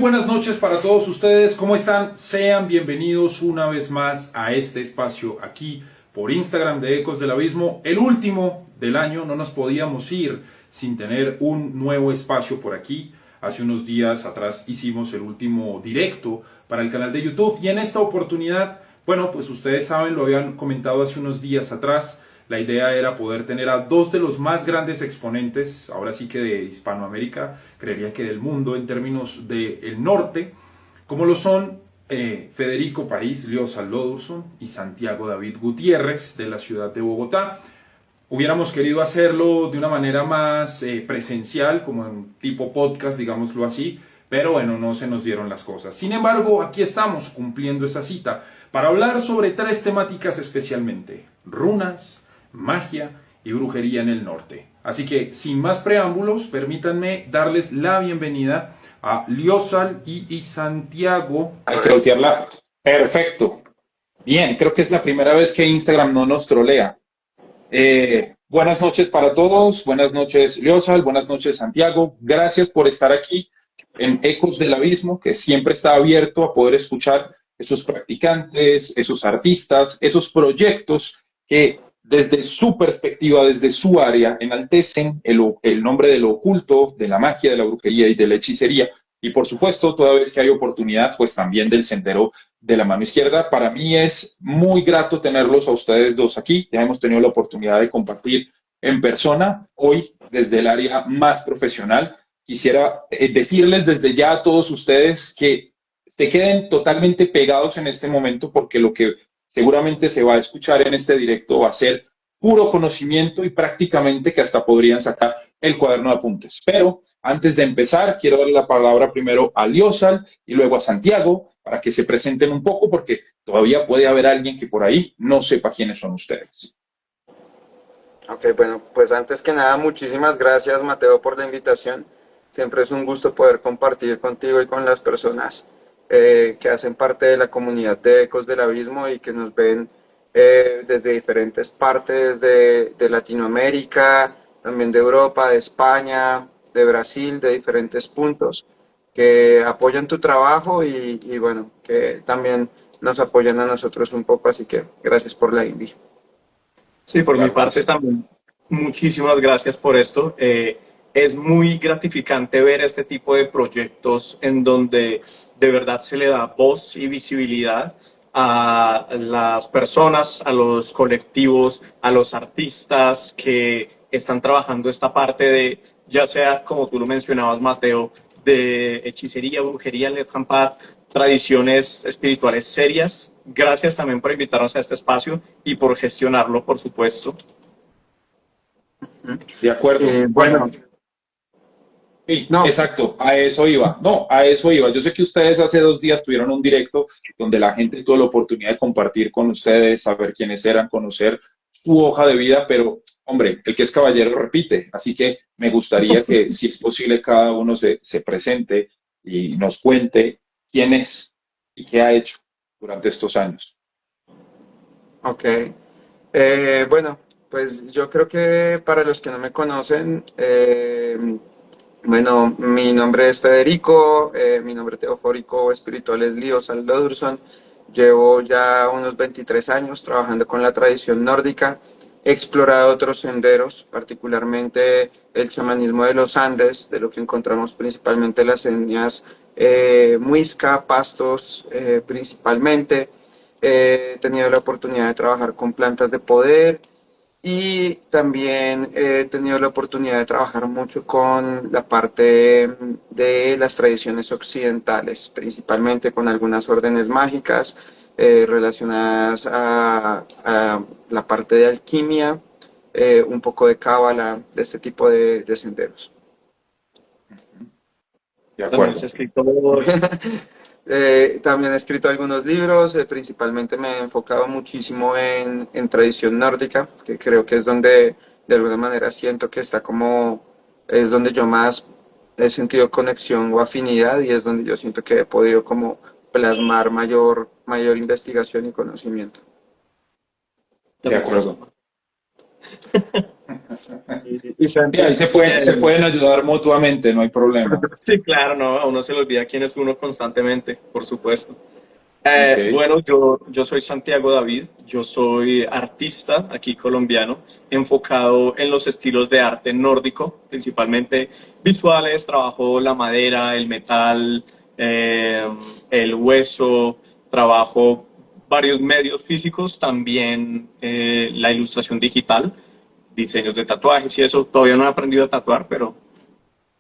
buenas noches para todos ustedes, ¿cómo están? Sean bienvenidos una vez más a este espacio aquí por Instagram de Ecos del Abismo, el último del año. No nos podíamos ir sin tener un nuevo espacio por aquí. Hace unos días atrás hicimos el último directo para el canal de YouTube y en esta oportunidad, bueno, pues ustedes saben, lo habían comentado hace unos días atrás, la idea era poder tener a dos de los más grandes exponentes, ahora sí que de Hispanoamérica, creería que del mundo en términos del norte, como lo son Federico País Llosa Lodurson y Santiago David Gutiérrez de la ciudad de Bogotá. Hubiéramos querido hacerlo de una manera más presencial, como en tipo podcast, digámoslo así, pero bueno, no se nos dieron las cosas. Sin embargo, aquí estamos cumpliendo esa cita para hablar sobre tres temáticas especialmente: runas, magia y brujería en el norte. Así que, sin más preámbulos, permítanme darles la bienvenida a Liosal y Santiago. Hay que voltearla. Perfecto. Bien, creo que es la primera vez que Instagram no nos trolea. Buenas noches para todos. Buenas noches, Liosal. Buenas noches, Santiago. Gracias por estar aquí en Ecos del Abismo, que siempre está abierto a poder escuchar esos practicantes, esos artistas, esos proyectos que desde su perspectiva, desde su área, enaltecen el nombre de lo oculto, de la magia, de la brujería y de la hechicería. Y por supuesto, toda vez que hay oportunidad, pues también del sendero de la mano izquierda. Para mí es muy grato tenerlos a ustedes dos aquí. Ya hemos tenido la oportunidad de compartir en persona. Hoy, desde el área más profesional, quisiera decirles desde ya a todos ustedes que se queden totalmente pegados en este momento, porque lo que seguramente se va a escuchar en este directo va a ser puro conocimiento y prácticamente que hasta podrían sacar el cuaderno de apuntes. Pero antes de empezar, quiero darle la palabra primero a Liosal y luego a Santiago para que se presenten un poco, porque todavía puede haber alguien que por ahí no sepa quiénes son ustedes. Ok, bueno, pues antes que nada, muchísimas gracias, Mateo, por la invitación. Siempre es un gusto poder compartir contigo y con las personas que hacen parte de la comunidad de Ecos del Abismo y que nos ven desde diferentes partes de Latinoamérica, también de Europa, de España, de Brasil, de diferentes puntos, que apoyan tu trabajo y bueno, que también nos apoyan a nosotros un poco, así que gracias por la invitación. Sí, por mi Gracias. parte también, muchísimas gracias por esto. Es muy gratificante ver este tipo de proyectos en donde de verdad se le da voz y visibilidad a las personas, a los colectivos, a los artistas que están trabajando esta parte de, ya sea como tú lo mencionabas, Mateo, de hechicería, brujería, letrampar, tradiciones espirituales serias. Gracias también por invitarnos a este espacio y por gestionarlo, por supuesto. De acuerdo. Bueno, Sí, no, exacto, a eso iba. No, a eso iba. Yo sé que ustedes hace 2 días tuvieron un directo donde la gente tuvo la oportunidad de compartir con ustedes, saber quiénes eran, conocer su hoja de vida, pero hombre, el que es caballero repite. Así que me gustaría que, si es posible, cada uno se presente y nos cuente quién es y qué ha hecho durante estos años. ok. Bueno, pues yo creo que para los que no me conocen, bueno, mi nombre es Federico, mi nombre teofórico espiritual es Lío Saldodurson. Llevo ya unos 23 años trabajando con la tradición nórdica. He explorado otros senderos, particularmente el chamanismo de los Andes, de lo que encontramos principalmente las etnias muisca, pastos principalmente. He tenido la oportunidad de trabajar con plantas de poder y también he tenido la oportunidad de trabajar mucho con la parte de las tradiciones occidentales, principalmente con algunas órdenes mágicas relacionadas a la parte de alquimia, un poco de cábala, de este tipo de senderos. De También es acuerdo. escritor. También he escrito algunos libros, principalmente me he enfocado muchísimo en tradición nórdica, que creo que es donde de alguna manera siento que está como, es donde yo más he sentido conexión o afinidad y es donde yo siento que he podido como plasmar mayor investigación y conocimiento. De También es acuerdo. escritor. Y Sí, ahí Santi, se pueden ayudar mutuamente, no hay problema. Sí, claro, no, a uno se le olvida quién es uno constantemente, por supuesto. Ok. Bueno, yo soy Santiago David, yo soy artista aquí colombiano, enfocado en los estilos de arte nórdico, principalmente visuales, trabajo la madera, el metal, eh, el hueso, trabajo varios medios físicos, también la ilustración digital, diseños de tatuajes y eso. Todavía no he aprendido a tatuar, pero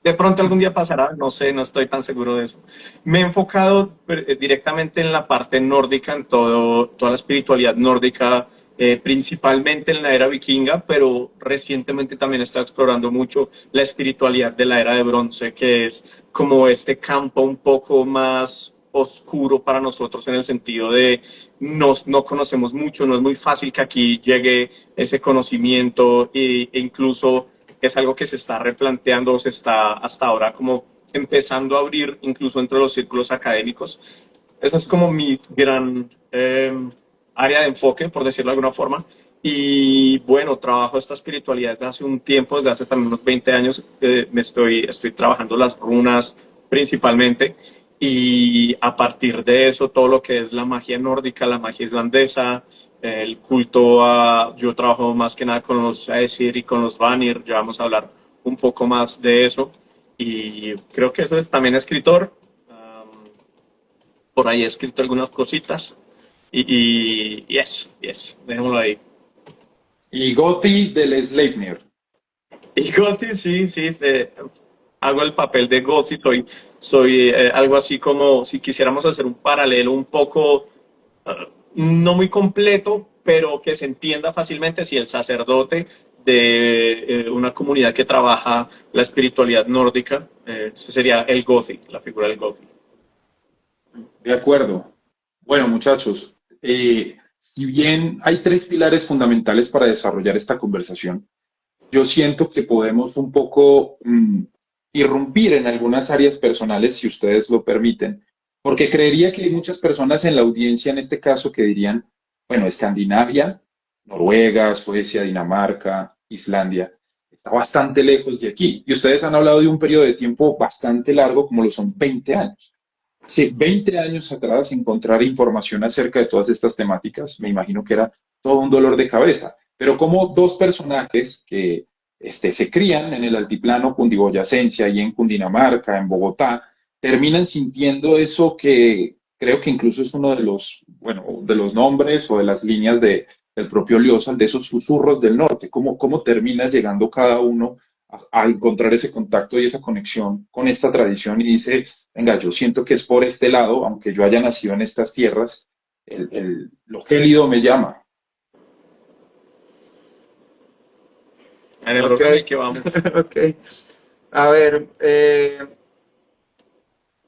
de pronto algún día pasará, no sé, no estoy tan seguro de eso. Me he enfocado directamente en la parte nórdica, en toda la espiritualidad nórdica, principalmente en la era vikinga, pero recientemente también he estado explorando mucho la espiritualidad de la era de bronce, que es como este campo un poco más oscuro para nosotros en el sentido de no conocemos mucho, no es muy fácil que aquí llegue ese conocimiento e incluso es algo que se está replanteando, se está hasta ahora como empezando a abrir incluso entre los círculos académicos. Esa es como mi gran área de enfoque, por decirlo de alguna forma. Y bueno, trabajo esta espiritualidad desde hace un tiempo, desde hace también unos 20 años, estoy trabajando las runas principalmente. Y a partir de eso, todo lo que es la magia nórdica, la magia islandesa, el culto a, yo trabajo más que nada con los Aesir y con los Vanir, ya vamos a hablar un poco más de eso. Y creo que eso es también escritor, por ahí he escrito algunas cositas. Yes, dejémoslo ahí. Y Gotti del Sleipnir. Y Gothi, sí, hago el papel de Gothi, soy algo así como si quisiéramos hacer un paralelo un poco no muy completo, pero que se entienda fácilmente si el sacerdote de una comunidad que trabaja la espiritualidad nórdica, ese sería el Gothi, la figura del Gothi. De acuerdo. Bueno, muchachos, si bien hay tres pilares fundamentales para desarrollar esta conversación, yo siento que podemos un poco irrumpir en algunas áreas personales, si ustedes lo permiten, porque creería que hay muchas personas en la audiencia, en este caso, que dirían, bueno, Escandinavia, Noruega, Suecia, Dinamarca, Islandia, está bastante lejos de aquí. Y ustedes han hablado de un periodo de tiempo bastante largo, como lo son 20 años. Hace 20 años atrás, encontrar información acerca de todas estas temáticas, me imagino que era todo un dolor de cabeza. Pero como dos personajes que se crían en el altiplano cundiboyacense, ahí en Cundinamarca, en Bogotá, terminan sintiendo eso que creo que incluso es uno de los, bueno, de los nombres o de las líneas del propio Liosan, de esos susurros del norte, cómo termina llegando cada uno a encontrar ese contacto y esa conexión con esta tradición y dice, venga, yo siento que es por este lado, aunque yo haya nacido en estas tierras, lo gélido me llama. En el ok, orden en el que vamos. ok. A ver,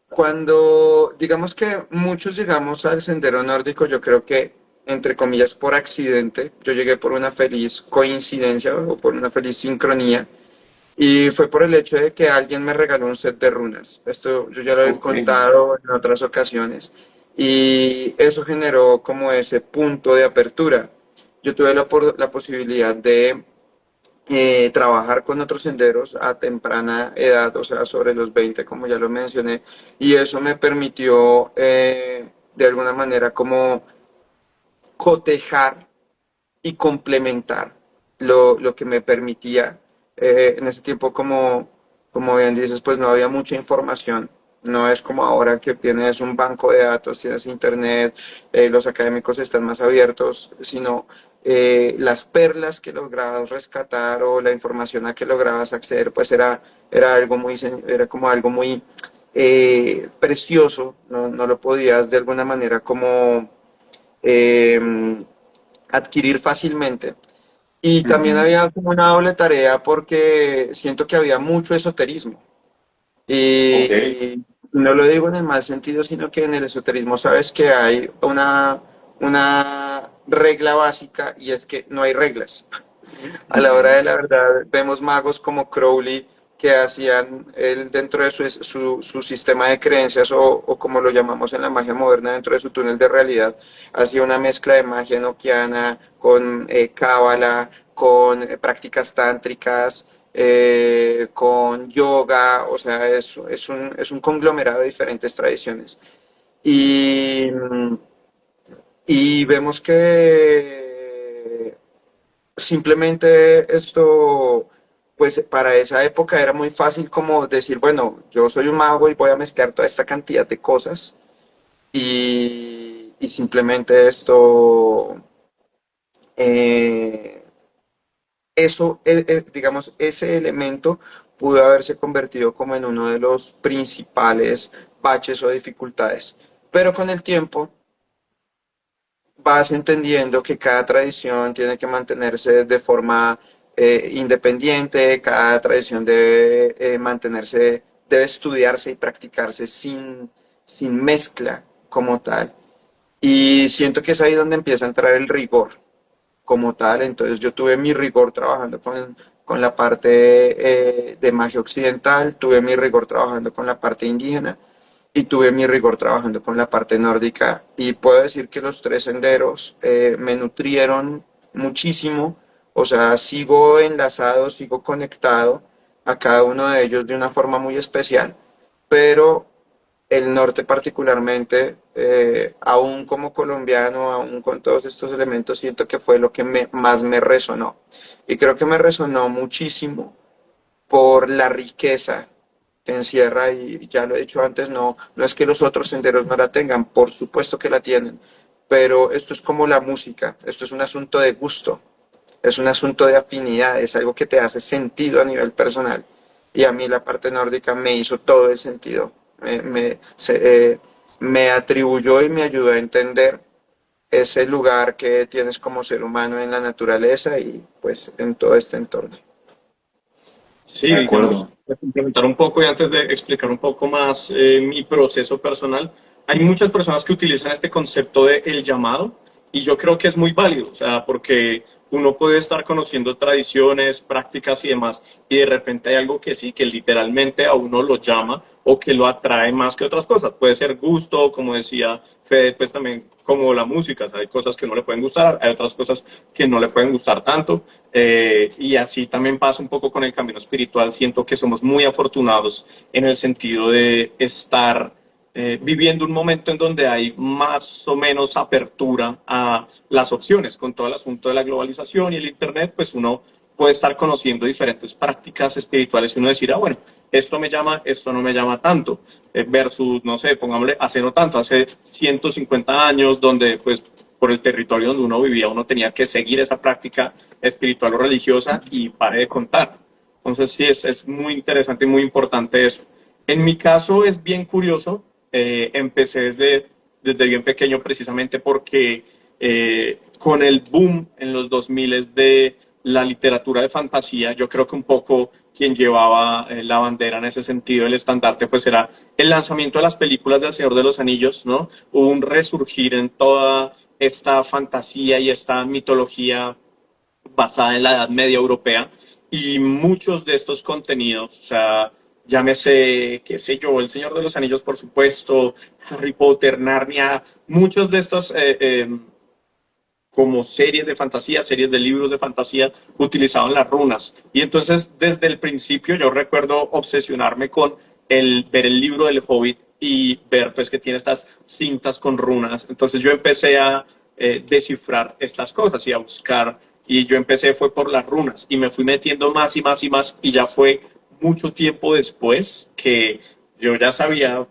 cuando digamos que muchos llegamos al sendero nórdico, yo creo que, entre comillas, por accidente, yo llegué por una feliz coincidencia o por una feliz sincronía, y fue por el hecho de que alguien me regaló un set de runas. Esto yo ya lo he Ok, contado en otras ocasiones, y eso generó como ese punto de apertura. Yo tuve la posibilidad de trabajar con otros senderos a temprana edad, o sea, sobre los 20 como ya lo mencioné, y eso me permitió de alguna manera como cotejar y complementar lo que me permitía en ese tiempo, como bien dices, pues no había mucha información. No es como ahora que tienes un banco de datos, tienes internet, los académicos están más abiertos, sino las perlas que lograbas rescatar o la información a que lograbas acceder, pues era algo muy, era como algo muy precioso, no lo podías de alguna manera como eh, adquirir fácilmente. Y también ujú, había como una doble tarea porque siento que había mucho esoterismo. ok, Y no lo digo en el mal sentido, sino que en el esoterismo sabes que hay una regla básica y es que no hay reglas. A la hora ujú, de la verdad, vemos magos como Crowley que hacían él dentro de su sistema de creencias o como lo llamamos en la magia moderna, dentro de su túnel de realidad, hacía una mezcla de magia enoquiana con cábala, con prácticas tántricas, con yoga, o sea, es un conglomerado de diferentes tradiciones. Y, y vemos que simplemente esto, pues para esa época era muy fácil como decir, bueno, yo soy un mago y voy a mezclar toda esta cantidad de cosas y simplemente esto, eh, digamos, ese elemento pudo haberse convertido como en uno de los principales baches o dificultades. Pero con el tiempo vas entendiendo que cada tradición tiene que mantenerse de forma independiente, cada tradición debe mantenerse, debe estudiarse y practicarse sin mezcla como tal. Y siento que es ahí donde empieza a entrar el rigor como tal. Entonces yo tuve mi rigor trabajando con la parte de magia occidental, tuve mi rigor trabajando con la parte indígena y tuve mi rigor trabajando con la parte nórdica. Y puedo decir que los tres senderos me nutrieron muchísimo, o sea, sigo enlazado, sigo conectado a cada uno de ellos de una forma muy especial, pero el norte particularmente, aún como colombiano, aún con todos estos elementos, siento que fue lo que más me resonó. Y creo que me resonó muchísimo por la riqueza que encierra, y ya lo he dicho antes, no es que los otros senderos no la tengan, por supuesto que la tienen, pero esto es como la música, esto es un asunto de gusto, es un asunto de afinidad, es algo que te hace sentido a nivel personal. Y a mí la parte nórdica me hizo todo el sentido, me atribuyó y me ayudó a entender ese lugar que tienes como ser humano en la naturaleza y pues en todo este entorno. Sí, De digamos, acuerdo. para complementar un poco y antes de explicar un poco más mi proceso personal, hay muchas personas que utilizan este concepto de el llamado y yo creo que es muy válido, o sea, porque uno puede estar conociendo tradiciones, prácticas y demás y de repente hay algo que sí, que literalmente a uno lo llama o que lo atrae más que otras cosas. Puede ser gusto, como decía Fede, pues también como la música, o sea, hay cosas que no le pueden gustar, hay otras cosas que no le pueden gustar tanto. Y así también pasa un poco con el camino espiritual. Siento que somos muy afortunados en el sentido de estar viviendo un momento en donde hay más o menos apertura a las opciones. Con todo el asunto de la globalización y el Internet, pues uno puede estar conociendo diferentes prácticas espirituales y uno decir, ah, bueno, esto me llama, esto no me llama tanto, versus, no sé, pongámosle, hace no tanto, hace 150 años, donde pues por el territorio donde uno vivía, uno tenía que seguir esa práctica espiritual o religiosa y pare de contar. Entonces sí, es muy interesante y muy importante eso. En mi caso es bien curioso, empecé desde bien pequeño precisamente porque con el boom en los 2000 de la literatura de fantasía, yo creo que un poco quien llevaba la bandera en ese sentido, el estandarte, pues era el lanzamiento de las películas del Señor de los Anillos, ¿no? Hubo un resurgir en toda esta fantasía y esta mitología basada en la Edad Media europea y muchos de estos contenidos, o sea, llámese, qué sé yo, El Señor de los Anillos, por supuesto, Harry Potter, Narnia, muchos de estos como series de fantasía, series de libros de fantasía, utilizaban las runas. Y entonces, desde el principio, yo recuerdo obsesionarme con ver el libro del Hobbit y ver pues que tiene estas cintas con runas. Entonces yo empecé a descifrar estas cosas y a buscar. Y yo empecé fue por las runas y me fui metiendo más y más y más y ya fue mucho tiempo después que yo ya sabía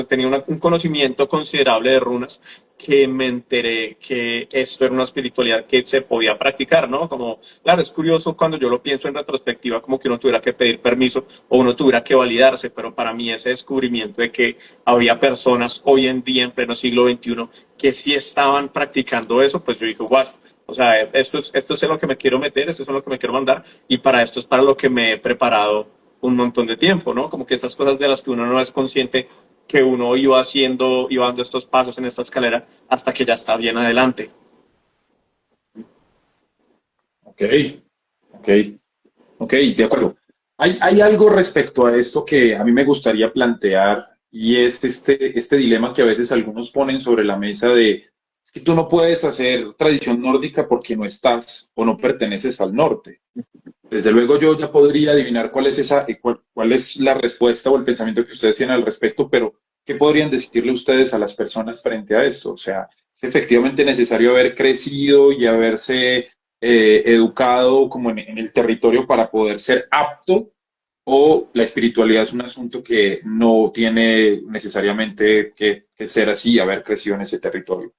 tenía un conocimiento considerable de runas que me enteré que esto era una espiritualidad que se podía practicar, ¿no? Como, claro, es curioso cuando yo lo pienso en retrospectiva, como que uno tuviera que pedir permiso o uno tuviera que validarse, pero para mí ese descubrimiento de que había personas hoy en día, en pleno siglo XXI, que sí estaban practicando eso, pues yo dije, wow, o sea, esto es en lo que me quiero meter, esto es en lo que me quiero mandar, y para esto es para lo que me he preparado un montón de tiempo, ¿no? Como que esas cosas de las que uno no es consciente que uno iba haciendo, iba dando estos pasos en esta escalera hasta que ya está bien adelante. Ok, ok, ok, de acuerdo. Hay algo respecto a esto que a mí me gustaría plantear y es este dilema que a veces algunos ponen sobre la mesa de es que tú no puedes hacer tradición nórdica porque no estás o no perteneces al norte. Desde luego yo ya podría adivinar cuál es cuál es la respuesta o el pensamiento que ustedes tienen al respecto, pero ¿qué podrían decirle ustedes a las personas frente a esto? O sea, ¿es efectivamente necesario haber crecido y haberse educado como en el territorio para poder ser apto? ¿O la espiritualidad es un asunto que no tiene necesariamente que ser así, haber crecido en ese territorio?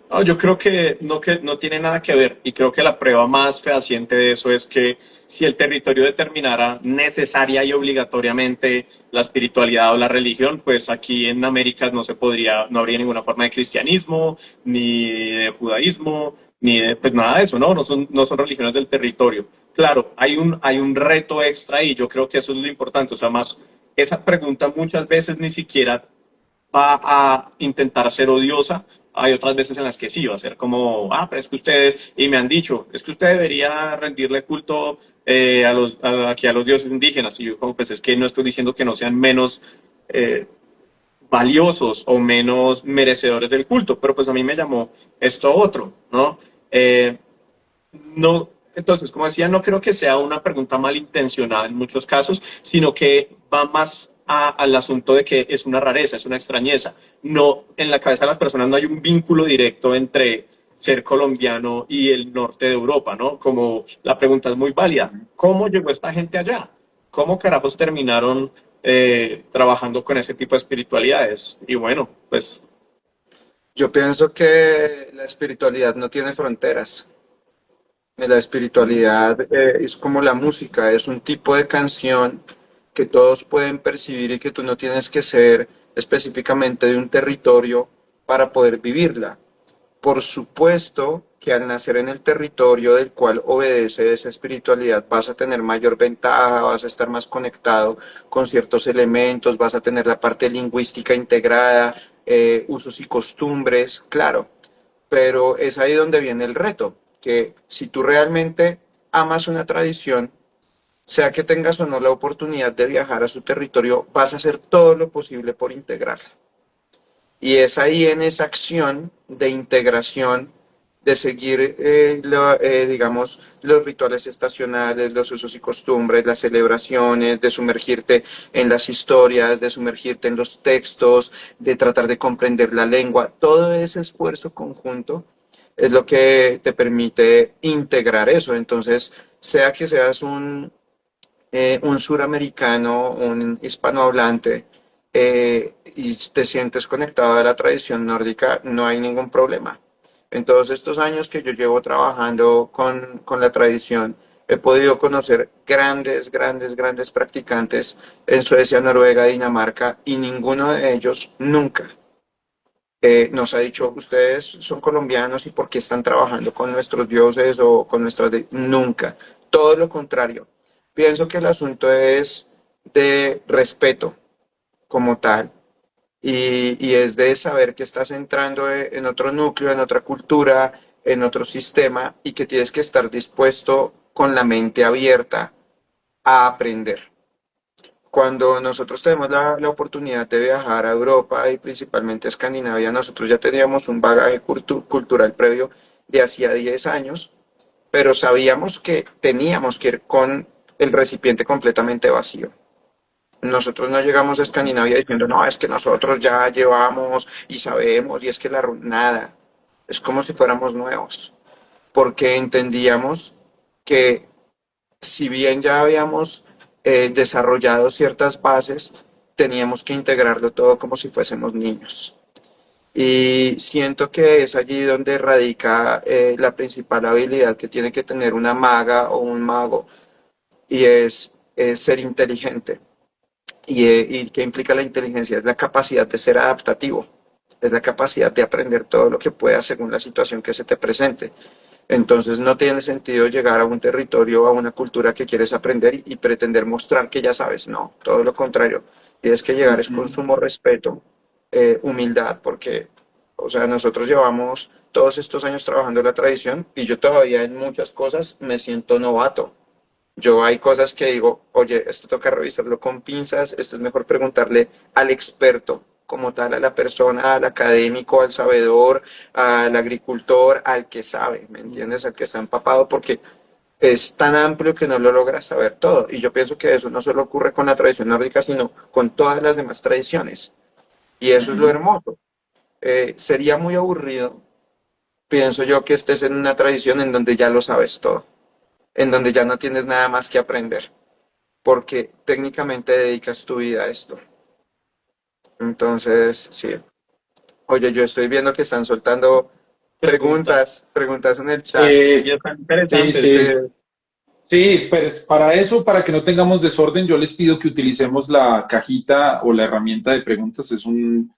No, yo creo que no tiene nada que ver y creo que la prueba más fehaciente de eso es que si el territorio determinara necesaria y obligatoriamente la espiritualidad o la religión, pues aquí en América no se podría, no habría ninguna forma de cristianismo, ni de judaísmo, ni de, pues nada de eso, ¿no? No son religiones del territorio. Claro, hay un reto extra y yo creo que eso es lo importante, o sea, más, esa pregunta muchas veces ni siquiera va a intentar ser odiosa. Hay otras veces en las que sí, va a ser como, ah, pero es que ustedes, y me han dicho, es que usted debería rendirle culto aquí a los dioses indígenas. Y yo como, pues es que no estoy diciendo que no sean menos eh, valiosos o menos merecedores del culto, pero pues a mí me llamó esto otro, ¿no? No, entonces, como decía, no creo que sea una pregunta malintencionada en muchos casos, sino que va más al asunto de que es una rareza, es una extrañeza. No, en la cabeza de las personas no hay un vínculo directo entre ser colombiano y el norte de Europa, ¿no? Como la pregunta es muy válida. ¿Cómo llegó esta gente allá? ¿Cómo carajos terminaron trabajando con ese tipo de espiritualidades? Y bueno, pues Yo pienso que la espiritualidad no tiene fronteras. La espiritualidad es como la música, es un tipo de canción que todos pueden percibir y que tú no tienes que ser específicamente de un territorio para poder vivirla. Por supuesto que al nacer en el territorio del cual obedece esa espiritualidad vas a tener mayor ventaja, vas a estar más conectado con ciertos elementos, vas a tener la parte lingüística integrada, usos y costumbres, claro, pero es ahí donde viene el reto, que si tú realmente amas una tradición, sea que tengas o no la oportunidad de viajar a su territorio, vas a hacer todo lo posible por integrarla. Y es ahí en esa acción de integración, de seguir, digamos, los rituales estacionales, los usos y costumbres, las celebraciones, de sumergirte en las historias, de sumergirte en los textos, de tratar de comprender la lengua. Todo ese esfuerzo conjunto es lo que te permite integrar eso. Entonces, sea que seas un suramericano, un hispanohablante, y te sientes conectado a la tradición nórdica, no hay ningún problema. En todos estos años que yo llevo trabajando con la tradición, he podido conocer grandes practicantes en Suecia, Noruega, Dinamarca, y ninguno de ellos nunca nos ha dicho, ustedes son colombianos y por qué están trabajando con nuestros dioses o con nuestras... Nunca. Todo lo contrario. Pienso que el asunto es de respeto como tal y es de saber que estás entrando en otro núcleo, en otra cultura, en otro sistema y que tienes que estar dispuesto con la mente abierta a aprender. Cuando nosotros tenemos la oportunidad de viajar a Europa y principalmente a Escandinavia, nosotros ya teníamos un bagaje cultural previo de hacía 10 años, pero sabíamos que teníamos que ir con el recipiente completamente vacío. Nosotros no llegamos a Escandinavia diciendo, no, es que nosotros ya llevamos y sabemos, y es que nada, es como si fuéramos nuevos, porque entendíamos que si bien ya habíamos desarrollado ciertas bases, teníamos que integrarlo todo como si fuésemos niños. Y siento que es allí donde radica la principal habilidad que tiene que tener una maga o un mago, y es ser inteligente. ¿Y qué implica la inteligencia? Es la capacidad de ser adaptativo, es la capacidad de aprender todo lo que puedas según la situación que se te presente. Entonces no tiene sentido llegar a un territorio, a una cultura que quieres aprender y pretender mostrar que ya sabes. No, todo lo contrario. Tienes que llegar es con sumo respeto, humildad, porque, o sea, nosotros llevamos todos estos años trabajando la tradición y yo todavía en muchas cosas me siento novato. Yo hay cosas que digo, oye, esto toca revisarlo con pinzas, esto es mejor preguntarle al experto como tal a la persona, al académico, al sabedor, al agricultor, al que sabe, ¿me entiendes? Al que está empapado, porque es tan amplio que no lo logras saber todo. Y yo pienso que eso no solo ocurre con la tradición nórdica, sino con todas las demás tradiciones. Y eso es lo Ujú. hermoso. Sería muy aburrido, pienso yo, que estés en una tradición en donde ya lo sabes todo, en donde ya no tienes nada más que aprender, porque técnicamente dedicas tu vida a esto. Entonces, sí. Oye, yo estoy viendo que están soltando Preguntas. preguntas en el chat. Y Eh, están sí, interesantes. Sí, sí. Sí, pues para eso, para que no tengamos desorden, yo les pido que utilicemos la cajita o la herramienta de preguntas. Es un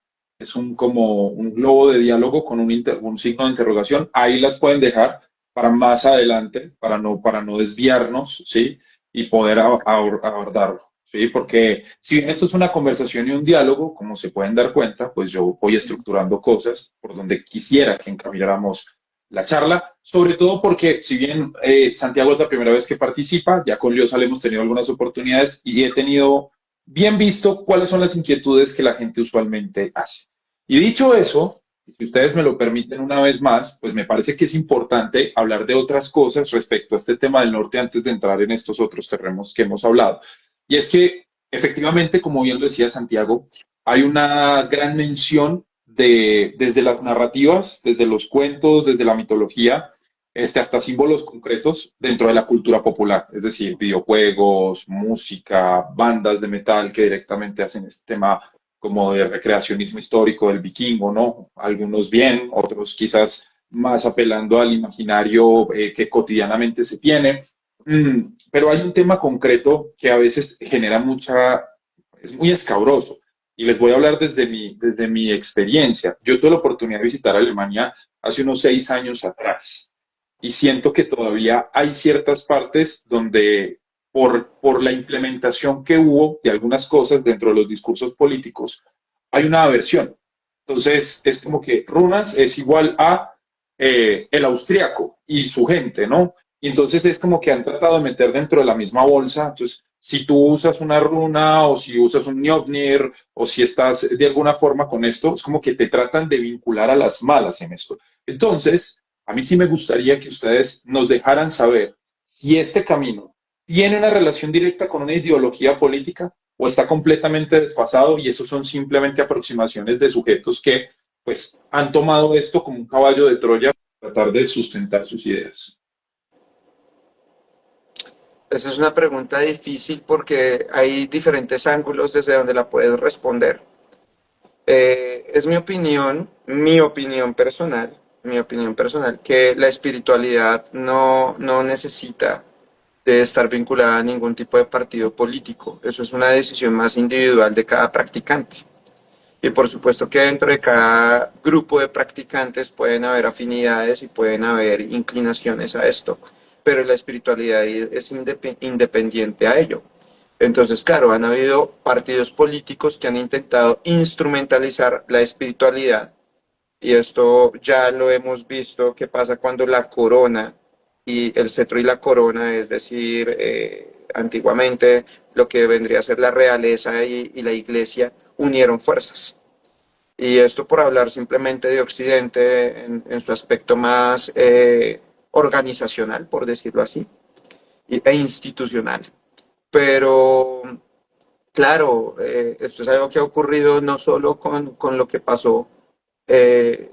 como un globo de diálogo con un signo de interrogación. Ahí las pueden dejar para más adelante, para no desviarnos, ¿sí? Y poder abordarlo, ¿sí? Porque si bien esto es una conversación y un diálogo, como se pueden dar cuenta, pues yo voy estructurando cosas por donde quisiera que encamináramos la charla, sobre todo porque si bien Santiago es la primera vez que participa, ya con Liosal hemos tenido algunas oportunidades y he tenido bien visto cuáles son las inquietudes que la gente usualmente hace. Y dicho eso, si ustedes me lo permiten una vez más, pues me parece que es importante hablar de otras cosas respecto a este tema del norte antes de entrar en estos otros terrenos que hemos hablado. Y es que, efectivamente, como bien lo decía Santiago, hay una gran mención desde las narrativas, desde los cuentos, desde la mitología, hasta símbolos concretos dentro de la cultura popular, es decir, videojuegos, música, bandas de metal que directamente hacen este tema como de recreacionismo histórico del vikingo, ¿no? Algunos bien, otros quizás más apelando al imaginario que cotidianamente se tiene. Pero hay un tema concreto que a veces genera es muy escabroso. Y les voy a hablar desde mi experiencia. Yo tuve la oportunidad de visitar Alemania hace unos 6 años atrás y siento que todavía hay ciertas partes donde por la implementación que hubo de algunas cosas dentro de los discursos políticos, hay una aversión. Entonces, es como que Runas es igual a el austriaco y su gente, ¿no? Y entonces es como que han tratado de meter dentro de la misma bolsa. Entonces, si tú usas una runa o si usas un Mjolnir o si estás de alguna forma con esto, es como que te tratan de vincular a las malas en esto. Entonces, a mí sí me gustaría que ustedes nos dejaran saber si este camino tiene una relación directa con una ideología política o está completamente desfasado y eso son simplemente aproximaciones de sujetos que pues han tomado esto como un caballo de Troya para tratar de sustentar sus ideas. esa es una pregunta difícil porque hay diferentes ángulos desde donde la puedes responder. Es mi opinión personal, que la espiritualidad no necesita de estar vinculada a ningún tipo de partido político. Eso es una decisión más individual de cada practicante. Y por supuesto que dentro de cada grupo de practicantes pueden haber afinidades y pueden haber inclinaciones a esto, pero la espiritualidad es independiente a ello. Entonces, claro, han habido partidos políticos que han intentado instrumentalizar la espiritualidad y esto ya lo hemos visto que pasa cuando la corona y el cetro y la corona, es decir, antiguamente lo que vendría a ser la realeza y la iglesia, unieron fuerzas. Y esto por hablar simplemente de Occidente en su aspecto más organizacional, por decirlo así, e institucional. Pero claro, esto es algo que ha ocurrido no solo con lo que pasó eh,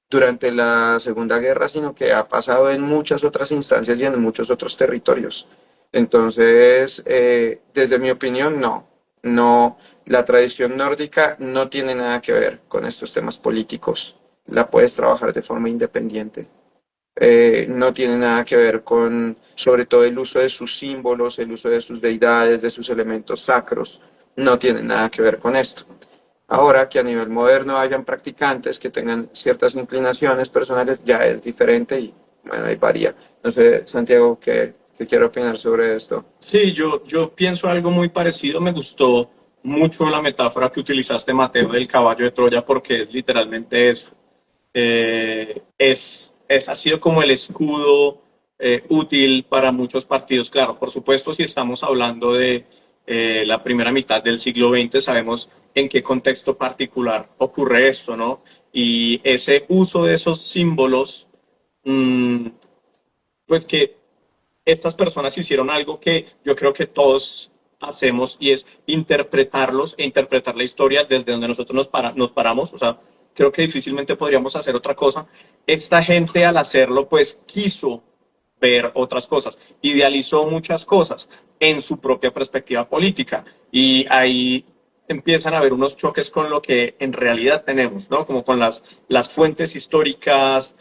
durante la Segunda Guerra, sino que ha pasado en muchas otras instancias y en muchos otros territorios. Entonces, desde mi opinión, no, la tradición nórdica no tiene nada que ver con estos temas políticos. La puedes trabajar de forma independiente. No tiene nada que ver con, sobre todo, el uso de sus símbolos, el uso de sus deidades, de sus elementos sacros. No tiene nada que ver con esto. Ahora que a nivel moderno hayan practicantes que tengan ciertas inclinaciones personales, ya es diferente y bueno, ahí varía. No sé, Santiago, ¿qué quiero opinar sobre esto? Sí, yo pienso algo muy parecido. Me gustó mucho la metáfora que utilizaste, Mateo, del caballo de Troya, porque es literalmente eso. Ha sido como el escudo útil para muchos partidos. Claro, por supuesto, si estamos hablando la primera mitad del siglo XX, sabemos en qué contexto particular ocurre esto, ¿no? Y ese uso de esos símbolos, pues que estas personas hicieron algo que yo creo que todos hacemos y es interpretarlos e interpretar la historia desde donde nosotros nos paramos. O sea, creo que difícilmente podríamos hacer otra cosa. Esta gente al hacerlo, pues quiso ver otras cosas, idealizó muchas cosas en su propia perspectiva política y ahí empiezan a haber unos choques con lo que en realidad tenemos, ¿no? Como con las fuentes históricas,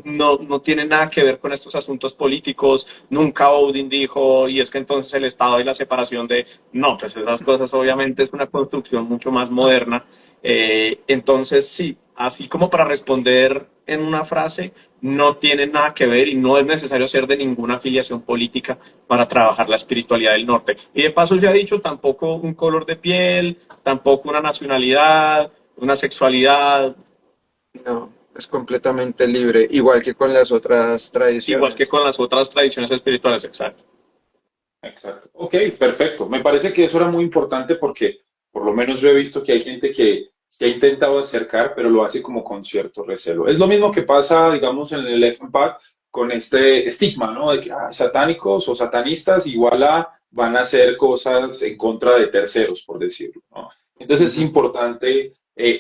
no tiene nada que ver con estos asuntos políticos. Nunca Odin dijo, y es que entonces el Estado y la separación de... No, pues esas cosas obviamente es una construcción mucho más moderna. Entonces, sí, así como para responder en una frase, no tiene nada que ver y no es necesario ser de ninguna afiliación política para trabajar la espiritualidad del norte. Y de paso ya he dicho, tampoco un color de piel, tampoco una nacionalidad, una sexualidad. No, es completamente libre, igual que con las otras Igual que tradiciones. con las otras tradiciones espirituales, exacto. Exacto. Ok, perfecto. Me parece que eso era muy importante porque por lo menos yo he visto que hay gente que se ha intentado acercar, pero lo hace como con cierto recelo. Es lo mismo que pasa, digamos, en el FMPAD con este estigma, ¿no? De que satánicos o satanistas igual a van a hacer cosas en contra de terceros, por decirlo, ¿no? Entonces es Ujú. importante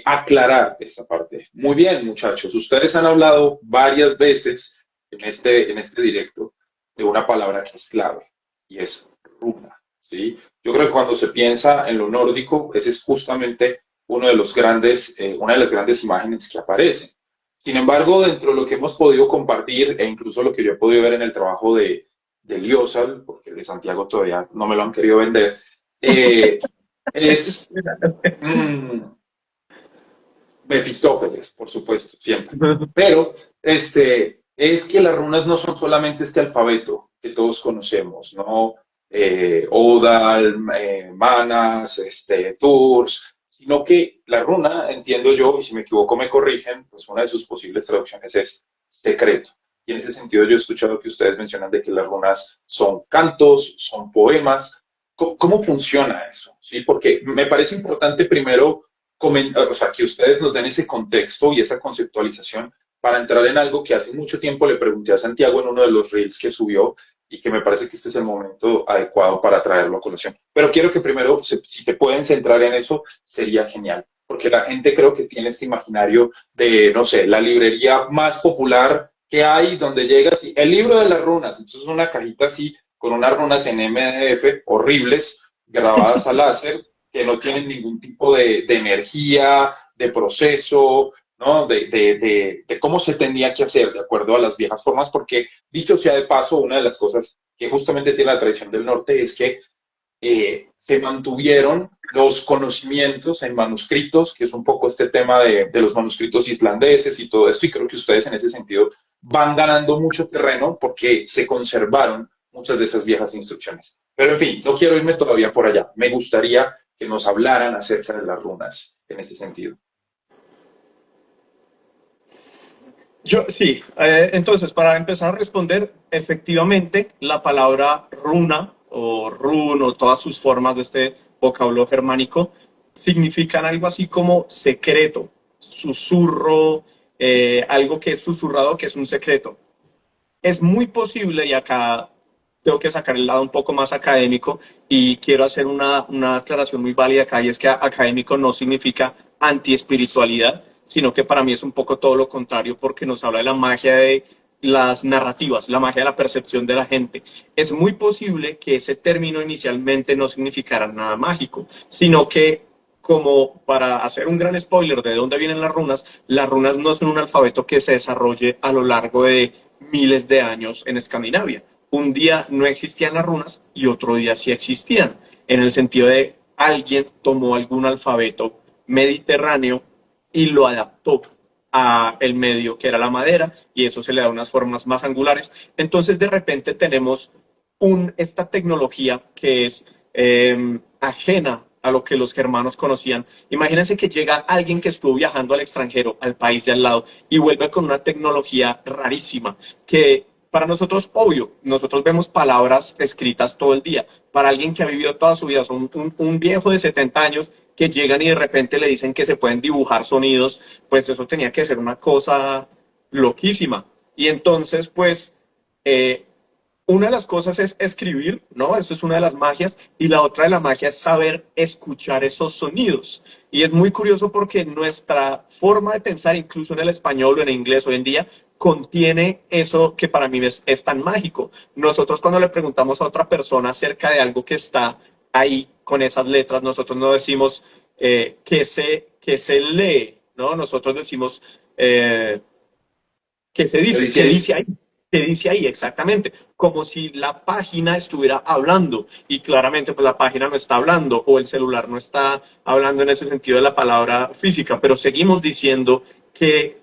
aclarar esa parte. Muy bien, muchachos. Ustedes han hablado varias veces en este directo de una palabra que es clave y es runa, ¿sí? Yo creo que cuando se piensa en lo nórdico, ese es justamente uno de los grandes, una de las grandes imágenes que aparecen. Sin embargo, dentro de lo que hemos podido compartir e incluso lo que yo he podido ver en el trabajo de Liosal, porque el de Santiago todavía no me lo han querido vender, eh, es mm, Mefistófeles, por supuesto, siempre. Pero es que las runas no son solamente este alfabeto que todos conocemos, ¿no? Odal, Manas, Thurs, sino que la runa, entiendo yo, y si me equivoco me corrigen, pues una de sus posibles traducciones es secreto. Y en ese sentido yo he escuchado que ustedes mencionan de que las runas son cantos, son poemas. ¿Cómo funciona eso? ¿Sí? Porque me parece importante primero o sea, que ustedes nos den ese contexto y esa conceptualización para entrar en algo que hace mucho tiempo le pregunté a Santiago en uno de los reels que subió y que me parece que este es el momento adecuado para traerlo a colación. Pero quiero que primero, si se pueden centrar en eso, sería genial, porque la gente creo que tiene este imaginario de, no sé, la librería más popular que hay, donde llegas y el libro de las runas, entonces una cajita así, con unas runas en MDF horribles, grabadas a láser, que no tienen ningún tipo de energía, de proceso, ¿no? De cómo se tenía que hacer de acuerdo a las viejas formas, porque dicho sea de paso, una de las cosas que justamente tiene la tradición del norte es que se mantuvieron los conocimientos en manuscritos, que es un poco este tema de los manuscritos islandeses y todo esto, y creo que ustedes en ese sentido van ganando mucho terreno porque se conservaron muchas de esas viejas instrucciones. Pero en fin, no quiero irme todavía por allá. Me gustaría que nos hablaran acerca de las runas en este sentido. Yo, sí, entonces para empezar a responder, efectivamente la palabra runa o run o todas sus formas de este vocablo germánico significan algo así como secreto, susurro, algo que es susurrado, que es un secreto. Es muy posible, y acá tengo que sacar el lado un poco más académico, y quiero hacer una aclaración muy válida acá, y es que académico no significa antiespiritualidad, sino que para mí es un poco todo lo contrario, porque nos habla de la magia de las narrativas, la magia de la percepción de la gente. Es muy posible que ese término inicialmente no significara nada mágico, sino que, como para hacer un gran spoiler de dónde vienen las runas no son un alfabeto que se desarrolle a lo largo de miles de años en Escandinavia. Un día no existían las runas y otro día sí existían, en el sentido de alguien tomó algún alfabeto mediterráneo y lo adaptó a el medio que era la madera, y eso se le da unas formas más angulares. Entonces de repente tenemos esta tecnología que es ajena a lo que los germanos conocían. Imagínense que llega alguien que estuvo viajando al extranjero, al país de al lado, y vuelve con una tecnología rarísima que para nosotros, obvio, nosotros vemos palabras escritas todo el día. Para alguien que ha vivido toda su vida, son un viejo de 70 años que llegan y de repente le dicen que se pueden dibujar sonidos, pues eso tenía que ser una cosa loquísima. Y entonces, pues, eh, una de las cosas es escribir, ¿no? Eso es una de las magias. Y la otra de la magia es saber escuchar esos sonidos. Y es muy curioso porque nuestra forma de pensar, incluso en el español o en inglés hoy en día, contiene eso que para mí es tan mágico. Nosotros cuando le preguntamos a otra persona acerca de algo que está ahí con esas letras, nosotros no decimos que se lee, ¿no? Nosotros decimos ¿Qué qué dice ahí? dice ahí. ¿Qué dice ahí exactamente? Como si la página estuviera hablando y claramente pues la página no está hablando o el celular no está hablando en ese sentido de la palabra física, pero seguimos diciendo que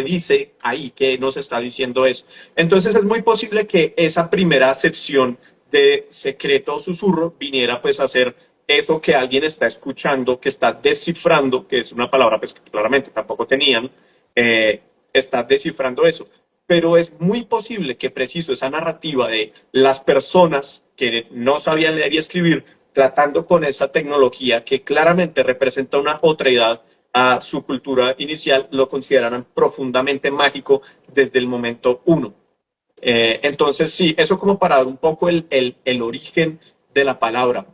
dice ahí, que nos está diciendo eso. Entonces es muy posible que esa primera acepción de secreto o susurro viniera pues a ser eso que alguien está escuchando, que está descifrando, que es una palabra pues que claramente tampoco tenían, está descifrando eso, pero es muy posible que preciso esa narrativa de las personas que no sabían leer y escribir, tratando con esa tecnología que claramente representa una otra edad a su cultura inicial, lo consideraran profundamente mágico desde el momento uno. Entonces, sí, eso como para dar un poco el origen de la palabra,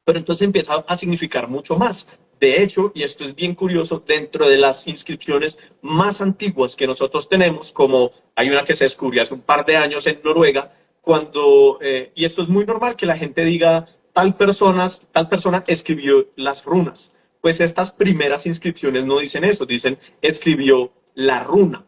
pero entonces empieza a significar mucho más. De hecho, y esto es bien curioso, dentro de las inscripciones más antiguas que nosotros tenemos, como hay una que se descubrió hace un par de años en Noruega, y esto es muy normal que la gente diga, tal persona escribió las runas. Pues estas primeras inscripciones no dicen eso, dicen escribió la runa.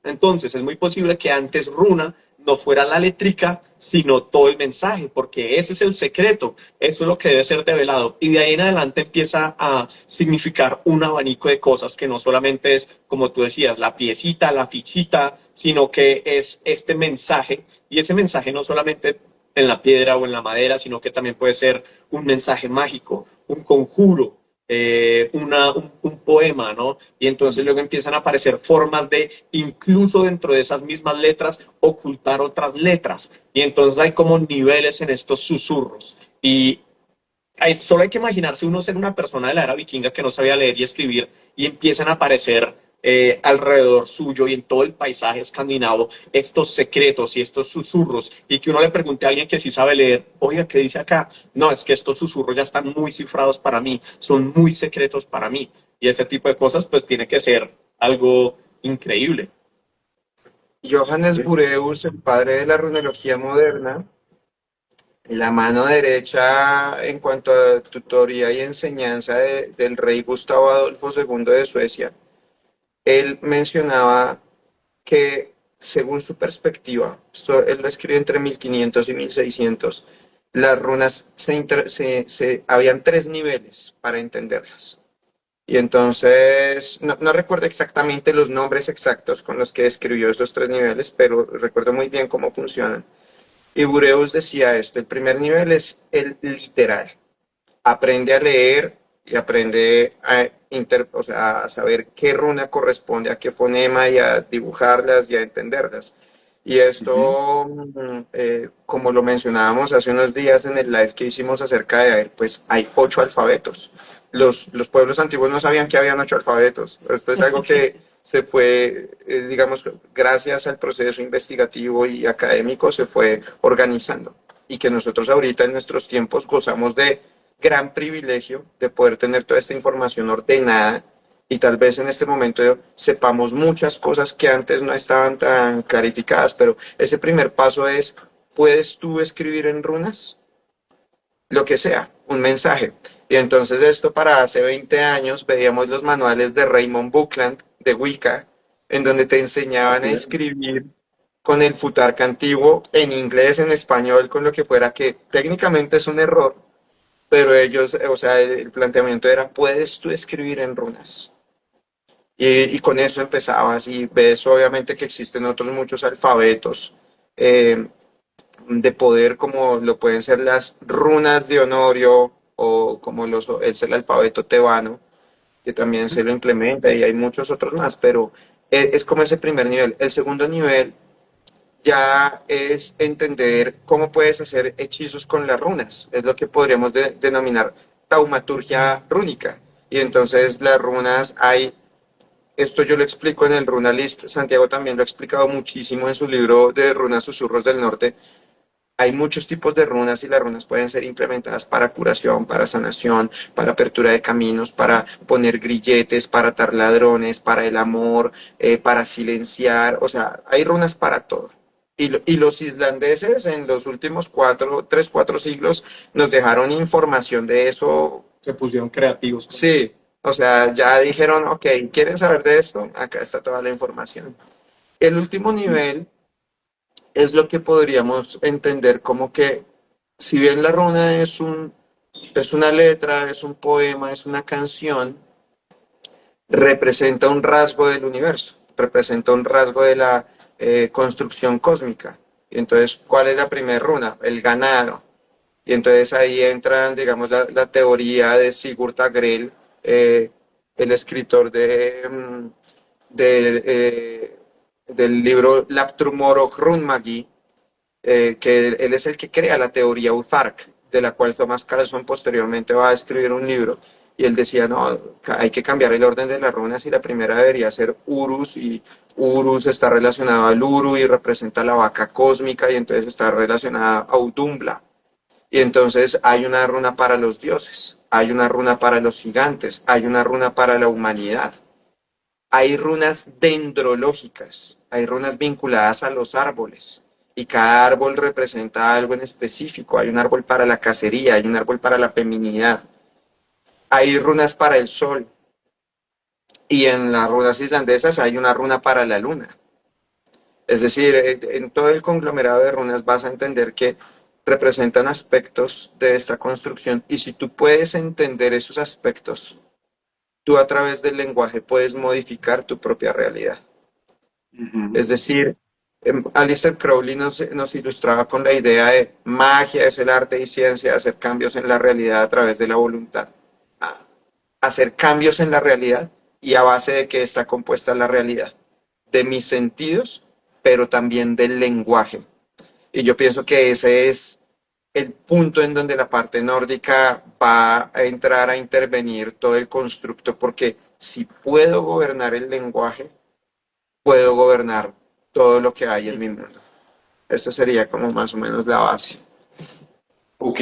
Entonces es muy posible que antes runa no fuera la letrica, sino todo el mensaje, porque ese es el secreto, eso es lo que debe ser develado. Y de ahí en adelante empieza a significar un abanico de cosas que no solamente es, como tú decías, la piecita, la fichita, sino que es este mensaje, y ese mensaje no solamente en la piedra o en la madera, sino que también puede ser un mensaje mágico, un conjuro, un poema, ¿no? Y entonces luego empiezan a aparecer formas de, incluso dentro de esas mismas letras, ocultar otras letras. Y entonces hay como niveles en estos susurros. Y solo hay que imaginarse uno ser una persona de la era vikinga que no sabía leer y escribir y empiezan a aparecer alrededor suyo y en todo el paisaje escandinavo estos secretos y estos susurros y que uno le pregunte a alguien que sí sabe leer, oiga, ¿qué dice acá? No, es que estos susurros ya están muy cifrados para mí, son muy secretos para mí y ese tipo de cosas pues tiene que ser algo increíble. Johannes Bureus, el padre de la runología moderna, la mano derecha en cuanto a tutoría y enseñanza del rey Gustavo Adolfo II de Suecia, él mencionaba que según su perspectiva, él lo escribió entre 1500 y 1600, las runas habían tres niveles para entenderlas. Y entonces, no recuerdo exactamente los nombres exactos con los que escribió esos tres niveles, pero recuerdo muy bien cómo funcionan. Y Bureus decía esto, el primer nivel es el literal, aprende a leer y aprende o sea, a saber qué runa corresponde a qué fonema y a dibujarlas y a entenderlas. Y esto, como lo mencionábamos hace unos días en el live que hicimos acerca de él, pues hay 8 alfabetos. Los pueblos antiguos no sabían que habían 8 alfabetos. Esto es algo que se fue, digamos, gracias al proceso investigativo y académico, se fue organizando. Y que nosotros ahorita en nuestros tiempos gozamos de gran privilegio de poder tener toda esta información ordenada y tal vez en este momento sepamos muchas cosas que antes no estaban tan clarificadas, pero ese primer paso es, ¿puedes tú escribir en runas? Lo que sea, un mensaje. Y entonces esto para hace 20 años veíamos los manuales de Raymond Buckland de Wicca, en donde te enseñaban a escribir con el futark antiguo en inglés, en español, con lo que fuera, que técnicamente es un error, pero ellos, o sea, el planteamiento era, ¿puedes tú escribir en runas? Y con eso empezabas y ves obviamente que existen otros muchos alfabetos de poder como lo pueden ser las runas de Honorio o como es el alfabeto tebano, que también se lo implementa y hay muchos otros más, pero es como ese primer nivel. El segundo nivel ya es entender cómo puedes hacer hechizos con las runas. Es lo que podríamos denominar taumaturgia rúnica. Y entonces las runas hay, esto yo lo explico en el Runalist, Santiago también lo ha explicado muchísimo en su libro de Runas Susurros del Norte. Hay muchos tipos de runas y las runas pueden ser implementadas para curación, para sanación, para apertura de caminos, para poner grilletes, para atar ladrones, para el amor, para silenciar. O sea, hay runas para todo. Y los islandeses en los últimos 4 siglos nos dejaron información de eso. Se pusieron creativos. Sí, o sea, ya dijeron, ok, ¿quieren saber de esto? Acá está toda la información. El último nivel es lo que podríamos entender como que, si bien la runa es una letra, es un poema, es una canción, representa un rasgo del universo, representa un rasgo de la construcción cósmica. Y entonces, ¿cuál es la primera runa? El ganado. Y entonces ahí entran, digamos, la teoría de Sigurd Agrell, el escritor del libro Laptrumorok Runmagi, que él es el que crea la teoría Uthark, de la cual Thomas Carlson posteriormente va a escribir un libro. Y él decía, no, hay que cambiar el orden de las runas y la primera debería ser Urus, y Urus está relacionado al Uru y representa la vaca cósmica, y entonces está relacionada a Udumbla. Y entonces hay una runa para los dioses, hay una runa para los gigantes, hay una runa para la humanidad. Hay runas dendrológicas, hay runas vinculadas a los árboles, y cada árbol representa algo en específico. Hay un árbol para la cacería, hay un árbol para la feminidad, hay runas para el sol, y en las runas islandesas hay una runa para la luna. Es decir, en todo el conglomerado de runas vas a entender que representan aspectos de esta construcción, y si tú puedes entender esos aspectos, tú a través del lenguaje puedes modificar tu propia realidad. Es decir, Aleister Crowley nos ilustraba con la idea de magia es el arte y ciencia de hacer cambios en la realidad a través de la voluntad. Hacer cambios en la realidad, y a base de que está compuesta la realidad, de mis sentidos, pero también del lenguaje. Y yo pienso que ese es el punto en donde la parte nórdica va a entrar a intervenir todo el constructo, porque si puedo gobernar el lenguaje, puedo gobernar todo lo que hay en mi mundo. Esa sería como más o menos la base. Ok,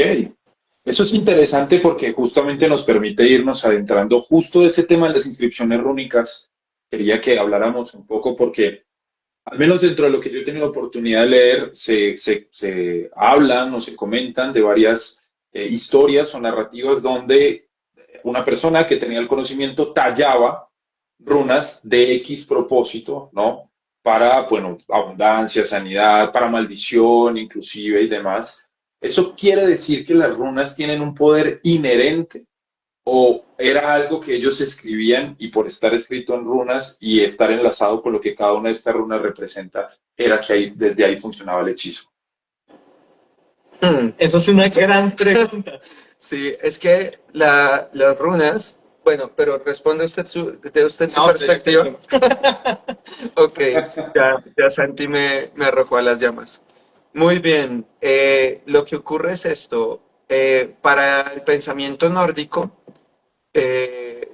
eso es interesante porque justamente nos permite irnos adentrando justo de ese tema de las inscripciones rúnicas. Quería que habláramos un poco porque, al menos dentro de lo que yo he tenido oportunidad de leer, se hablan o se comentan de varias historias o narrativas donde una persona que tenía el conocimiento tallaba runas de X propósito, ¿no? Para, bueno, abundancia, sanidad, para maldición, inclusive y demás. ¿Eso quiere decir que las runas tienen un poder inherente? ¿O era algo que ellos escribían y por estar escrito en runas y estar enlazado con lo que cada una de estas runas representa, era que ahí, desde ahí funcionaba el hechizo? Esa es una gran pregunta. Sí, es que las runas, bueno, pero responde usted de usted su perspectiva. Ok, ya Santi me arrojó a las llamas. Muy bien, lo que ocurre es esto. Para el pensamiento nórdico,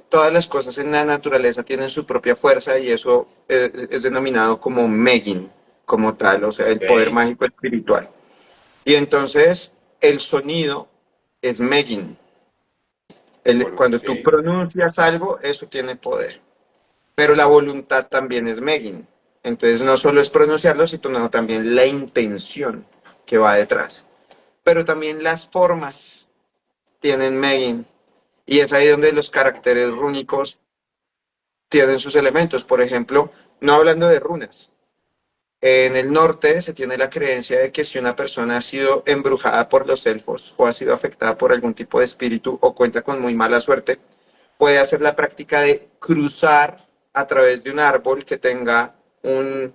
todas las cosas en la naturaleza tienen su propia fuerza, y eso es denominado como Megin, como tal, o sea, el poder mágico espiritual. Y entonces el sonido es Megin. Cuando tú pronuncias algo, eso tiene poder. Pero la voluntad también es Megin. Entonces no solo es pronunciarlo, sino también la intención que va detrás. Pero también las formas tienen Megin. Y es ahí donde los caracteres rúnicos tienen sus elementos. Por ejemplo, no hablando de runas. En el norte se tiene la creencia de que si una persona ha sido embrujada por los elfos o ha sido afectada por algún tipo de espíritu o cuenta con muy mala suerte, puede hacer la práctica de cruzar a través de un árbol que tenga un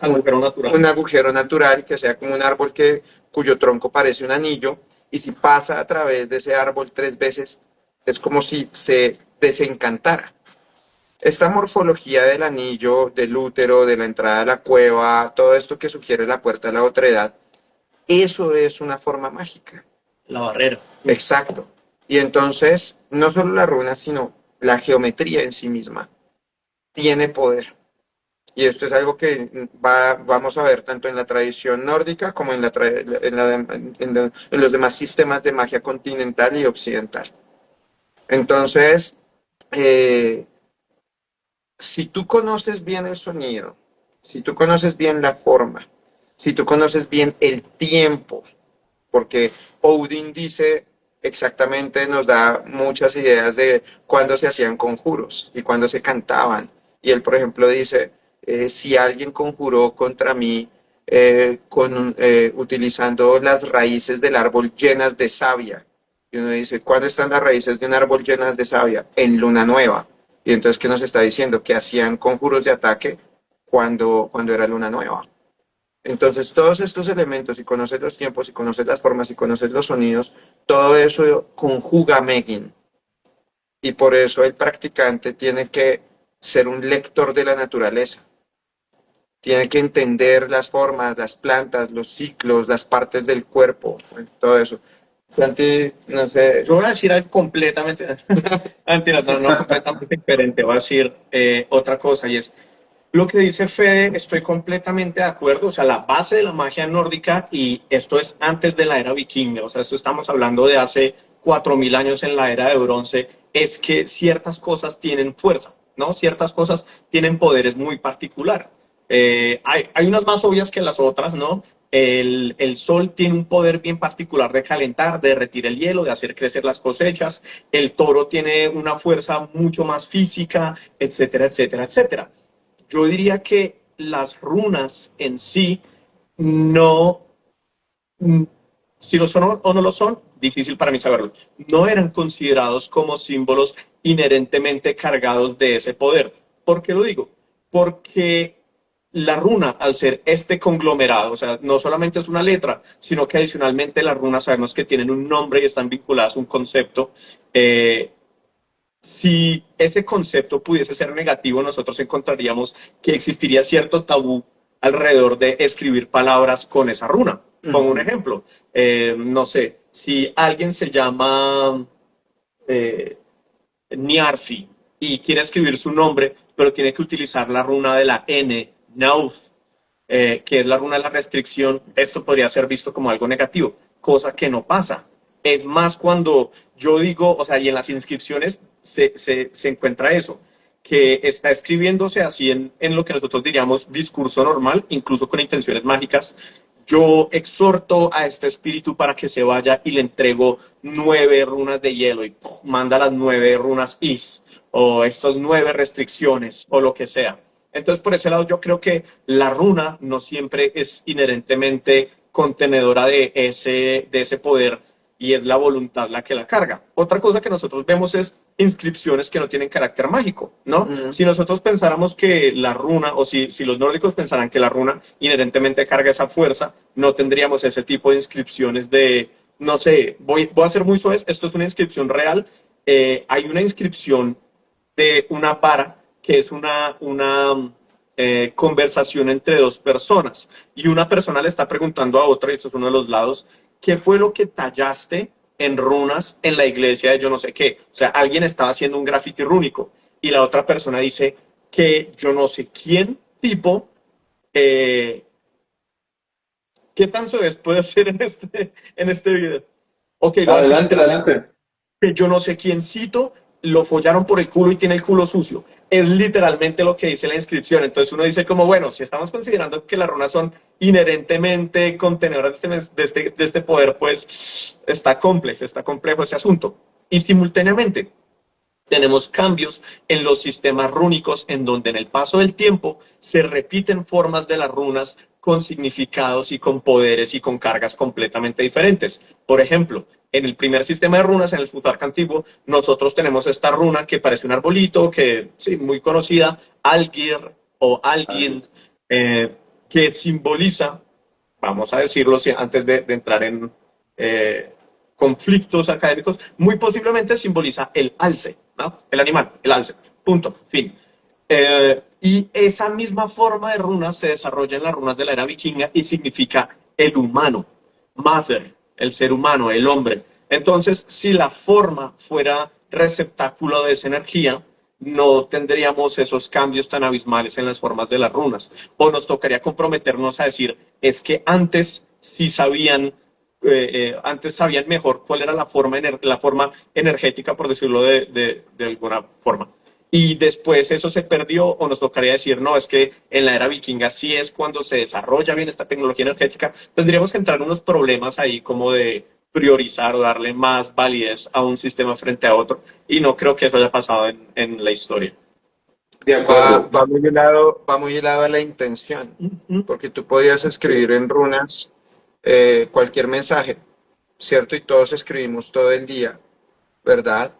agujero natural, que sea como un árbol cuyo tronco parece un anillo, y si pasa a través de ese árbol 3 veces, es como si se desencantara. Esta morfología del anillo, del útero, de la entrada a la cueva, todo esto que sugiere la puerta a la otredad, eso es una forma mágica. La barrera. Exacto. Y entonces, no solo la runa, sino la geometría en sí misma tiene poder. Y esto es algo que vamos a ver tanto en la tradición nórdica como en los demás sistemas de magia continental y occidental. Entonces, si tú conoces bien el sonido, si tú conoces bien la forma, si tú conoces bien el tiempo, porque Odin dice exactamente, nos da muchas ideas de cuándo se hacían conjuros y cuándo se cantaban. Y él, por ejemplo, dice, si alguien conjuró contra mí utilizando las raíces del árbol llenas de savia. Y uno dice, ¿cuándo están las raíces de un árbol llenas de savia? En luna nueva. Y entonces, ¿qué nos está diciendo? Que hacían conjuros de ataque cuando era luna nueva. Entonces, todos estos elementos, si conoces los tiempos, si conoces las formas, si conoces los sonidos, todo eso conjuga Megin. Y por eso el practicante tiene que ser un lector de la naturaleza. Tiene que entender las formas, las plantas, los ciclos, las partes del cuerpo, todo eso. Santi, no sé. Yo voy a decir algo completamente, mentira, no, completamente diferente. Voy a decir otra cosa y es lo que dice Fede, estoy completamente de acuerdo. O sea, la base de la magia nórdica, y esto es antes de la era vikinga, o sea, esto estamos hablando de hace 4000 años en la era de bronce, es que ciertas cosas tienen fuerza, ¿no? Ciertas cosas tienen poderes muy particulares. Hay unas más obvias que las otras, ¿no? El sol tiene un poder bien particular de calentar, de derretir el hielo, de hacer crecer las cosechas. El toro tiene una fuerza mucho más física, etcétera, etcétera, etcétera. Yo diría que las runas en sí no, si lo son o no lo son, difícil para mí saberlo, no eran considerados como símbolos inherentemente cargados de ese poder. ¿Por qué lo digo? Porque la runa, al ser este conglomerado, o sea, no solamente es una letra, sino que adicionalmente las runas sabemos que tienen un nombre y están vinculadas a un concepto. Si ese concepto pudiese ser negativo, nosotros encontraríamos que existiría cierto tabú alrededor de escribir palabras con esa runa. Pongo un ejemplo. No sé, si alguien se llama Niarfi y quiere escribir su nombre, pero tiene que utilizar la runa de la N, Nauth, que es la runa de la restricción, esto podría ser visto como algo negativo, cosa que no pasa. Es más cuando yo digo, o sea, y en las inscripciones se encuentra eso, que está escribiéndose así en lo que nosotros diríamos discurso normal, incluso con intenciones mágicas. Yo exhorto a este espíritu para que se vaya y le entrego 9 runas de hielo y manda las 9 runas Is, o estas 9 restricciones, o lo que sea. Entonces, por ese lado, yo creo que la runa no siempre es inherentemente contenedora de ese poder, y es la voluntad la que la carga. Otra cosa que nosotros vemos es inscripciones que no tienen carácter mágico, ¿no? Si nosotros pensáramos que la runa, o si los nórdicos pensaran que la runa inherentemente carga esa fuerza, no tendríamos ese tipo de inscripciones de, no sé, voy a ser muy suave, esto es una inscripción real. Hay una inscripción de una vara que es una conversación entre dos personas, y una persona le está preguntando a otra, y esto es uno de los lados, ¿qué fue lo que tallaste en runas en la iglesia de yo no sé qué? O sea, alguien estaba haciendo un graffiti rúnico y la otra persona dice que yo no sé quién tipo, ¿qué tan suave puede ser en este video? Ok, Adelante, adelante. que yo no sé quiéncito lo follaron por el culo y tiene el culo sucio. Es literalmente lo que dice la inscripción. Entonces uno dice como, bueno, si estamos considerando que las runas son inherentemente contenedoras de este poder, pues está complejo ese asunto. Y simultáneamente tenemos cambios en los sistemas rúnicos en donde en el paso del tiempo se repiten formas de las runas con significados y con poderes y con cargas completamente diferentes. Por ejemplo, en el primer sistema de runas, en el Futhark antiguo, nosotros tenemos esta runa que parece un arbolito, que sí, muy conocida, Algir o Algid, que simboliza, vamos a decirlo antes de entrar en conflictos académicos, muy posiblemente simboliza el alce, ¿no? El animal, el alce, punto, fin. Y esa misma forma de runas se desarrolla en las runas de la era vikinga y significa el humano, Mather, el ser humano, el hombre. Entonces, si la forma fuera receptáculo de esa energía, no tendríamos esos cambios tan abismales en las formas de las runas. O nos tocaría comprometernos a decir, es que antes sí sabían, antes sabían mejor cuál era la forma energética, por decirlo de alguna forma. Y después eso se perdió, o nos tocaría decir, no, es que en la era vikinga sí es cuando se desarrolla bien esta tecnología energética. Tendríamos que entrar en unos problemas ahí como de priorizar o darle más validez a un sistema frente a otro. Y no creo que eso haya pasado en la historia. De acuerdo. Va muy hilado a la intención, porque tú podías escribir en runas cualquier mensaje, ¿cierto? Y todos escribimos todo el día, ¿verdad?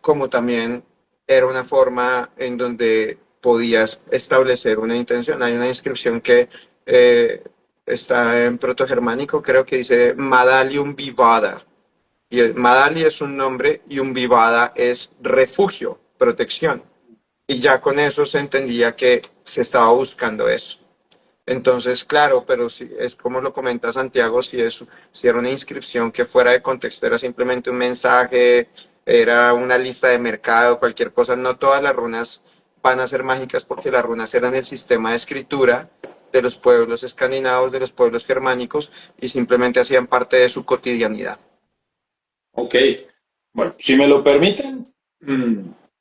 Como también era una forma en donde podías establecer una intención. Hay una inscripción que está en protogermánico, creo que dice Madalium Vivada. Y el Madali es un nombre y un Vivada es refugio, protección. Y ya con eso se entendía que se estaba buscando eso. Entonces, claro, pero si es como lo comenta Santiago, si era una inscripción que fuera de contexto, era simplemente un mensaje, era una lista de mercado, cualquier cosa, no todas las runas van a ser mágicas porque las runas eran el sistema de escritura de los pueblos escandinavos, de los pueblos germánicos y simplemente hacían parte de su cotidianidad. Ok, bueno, si me lo permiten, mm,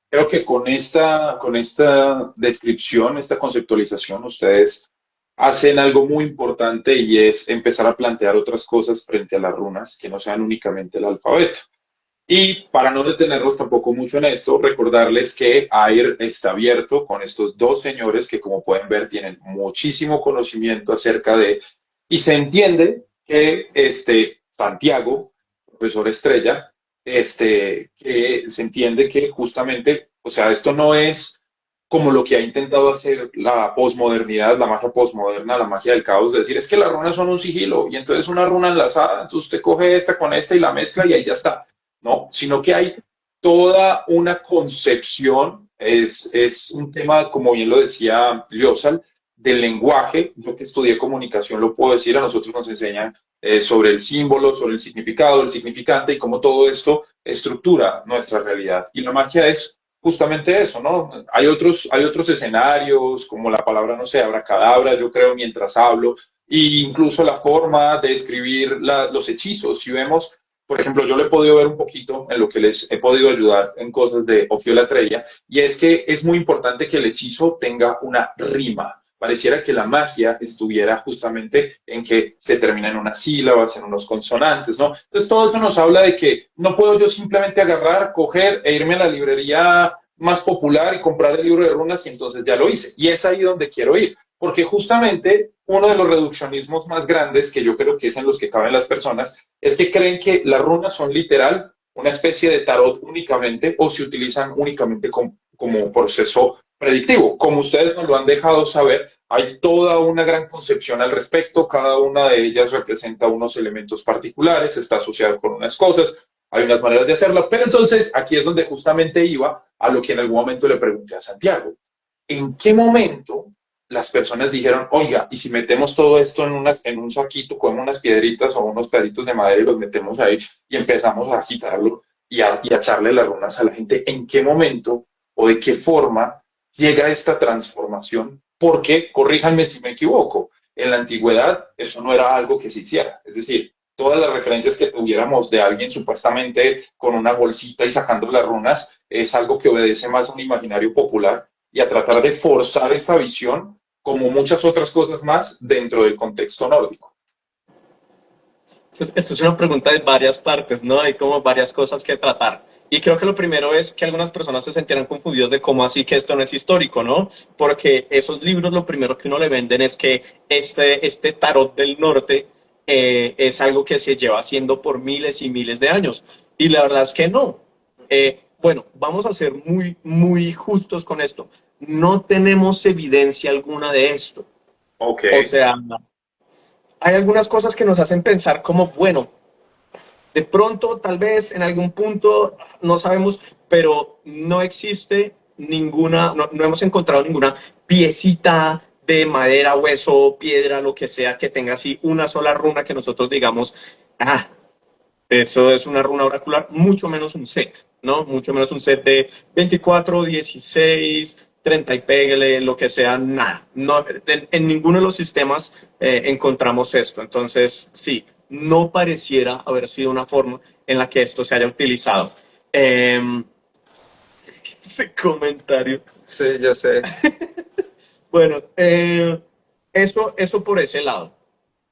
creo que con esta descripción, esta conceptualización, ustedes hacen algo muy importante y es empezar a plantear otras cosas frente a las runas que no sean únicamente el alfabeto. Y para no detenernos tampoco mucho en esto, recordarles que AIR está abierto con estos dos señores que, como pueden ver, tienen muchísimo conocimiento acerca de, y se entiende que Santiago, profesor Estrella, que se entiende que justamente, o sea, esto no es como lo que ha intentado hacer la posmodernidad, la magia posmoderna, la magia del caos, de decir, es que las runas son un sigilo, y entonces una runa enlazada, entonces usted coge esta con esta y la mezcla y ahí ya está. No, sino que hay toda una concepción, es un tema, como bien lo decía Liosal, del lenguaje. Yo que estudié comunicación lo puedo decir, a nosotros nos enseñan sobre el símbolo, sobre el significado, el significante y cómo todo esto estructura nuestra realidad. Y la magia es justamente eso, ¿no? Hay otros escenarios, como la palabra, no sé, abracadabra, yo creo, mientras hablo, e incluso la forma de escribir los hechizos. Si vemos, por ejemplo, yo le he podido ver un poquito en lo que les he podido ayudar en cosas de Ofiolatreia, y es que es muy importante que el hechizo tenga una rima. Pareciera que la magia estuviera justamente en que se termina en unas sílabas, en unos consonantes, ¿no? Entonces todo eso nos habla de que no puedo yo simplemente agarrar, coger e irme a la librería más popular y comprar el libro de runas y entonces ya lo hice. Y es ahí donde quiero ir, porque justamente uno de los reduccionismos más grandes, que yo creo que es en los que caben las personas, es que creen que las runas son literal una especie de tarot únicamente o se utilizan únicamente como proceso predictivo. Como ustedes nos lo han dejado saber, hay toda una gran concepción al respecto, cada una de ellas representa unos elementos particulares, está asociado con unas cosas, hay unas maneras de hacerlo, pero entonces aquí es donde justamente iba a lo que en algún momento le pregunté a Santiago. ¿En qué momento las personas dijeron, oiga, y si metemos todo esto en un saquito, cogemos unas piedritas o unos pedacitos de madera y los metemos ahí y empezamos a agitarlo y a echarle las runas a la gente? ¿En qué momento o de qué forma llega esta transformación? Porque, corríjanme si me equivoco, en la antigüedad eso no era algo que se hiciera. Es decir, todas las referencias que tuviéramos de alguien supuestamente con una bolsita y sacando las runas es algo que obedece más a un imaginario popular y a tratar de forzar esa visión como muchas otras cosas más dentro del contexto nórdico. Esta es una pregunta de varias partes, ¿no? Hay como varias cosas que tratar. Y creo que lo primero es que algunas personas se sintieran confundidas de cómo así que esto no es histórico, ¿no? Porque esos libros lo primero que uno le venden es que este tarot del norte es algo que se lleva haciendo por miles y miles de años. Y la verdad es que no. Bueno, vamos a ser muy, muy justos con esto. No tenemos evidencia alguna de esto. Ok. O sea, hay algunas cosas que nos hacen pensar como, bueno, de pronto, tal vez, en algún punto, no sabemos, pero no existe no hemos encontrado ninguna piecita de madera, hueso, piedra, lo que sea, que tenga así una sola runa que nosotros digamos, ah, eso es una runa oracular, mucho menos un set, ¿no? Mucho menos un set de 24, 16, 30 y pégale, lo que sea, nada. No, en ninguno de los sistemas encontramos esto. Entonces, sí, no pareciera haber sido una forma en la que esto se haya utilizado. Ese comentario. Sí, yo sé. Bueno, eso por ese lado.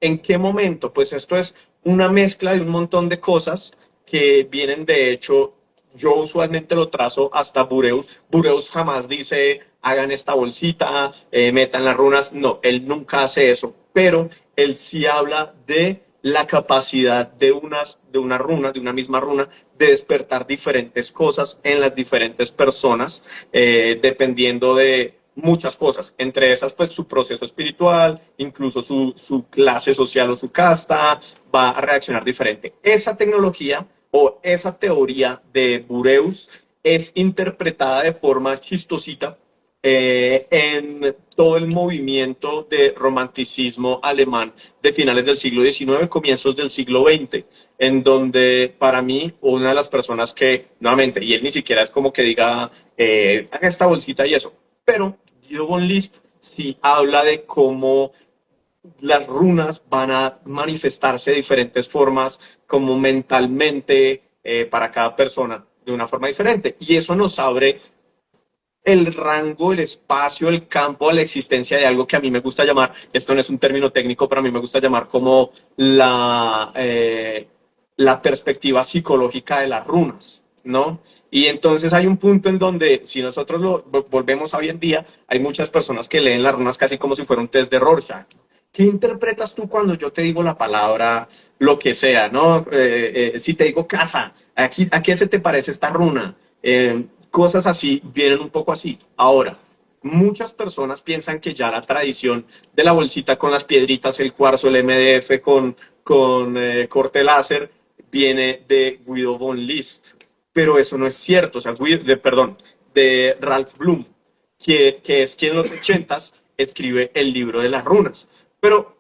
¿En qué momento? Pues esto es una mezcla de un montón de cosas que vienen, de hecho, yo usualmente lo trazo hasta Bureus. Bureus jamás dice, hagan esta bolsita, metan las runas. No, él nunca hace eso, pero él sí habla de la capacidad de una runa, de una misma runa, de despertar diferentes cosas en las diferentes personas, dependiendo de muchas cosas, entre esas pues su proceso espiritual, incluso su clase social o su casta, va a reaccionar diferente. Esa tecnología o esa teoría de Bureus es interpretada de forma chistosita en todo el movimiento de romanticismo alemán de finales del siglo XIX, comienzos del siglo XX, en donde para mí una de las personas que, nuevamente, y él ni siquiera es como que diga, haga esta bolsita y eso, pero Guido von List sí habla de cómo las runas van a manifestarse de diferentes formas, como mentalmente, para cada persona, de una forma diferente. Y eso nos abre el rango, el espacio, el campo a la existencia de algo que a mí me gusta llamar, esto no es un término técnico, pero a mí me gusta llamar como la perspectiva psicológica de las runas, ¿no? Y entonces hay un punto en donde, si nosotros lo volvemos a hoy en día, hay muchas personas que leen las runas casi como si fuera un test de Rorschach. ¿Qué interpretas tú cuando yo te digo la palabra lo que sea, ¿no? Si te digo casa, ¿a qué se te parece esta runa? Cosas así vienen un poco así. Ahora, muchas personas piensan que ya la tradición de la bolsita con las piedritas, el cuarzo, el MDF con corte láser, viene de Guido von List. Pero eso no es cierto. O sea, de Ralph Bloom, que es quien en los 80s escribe el libro de las runas. Pero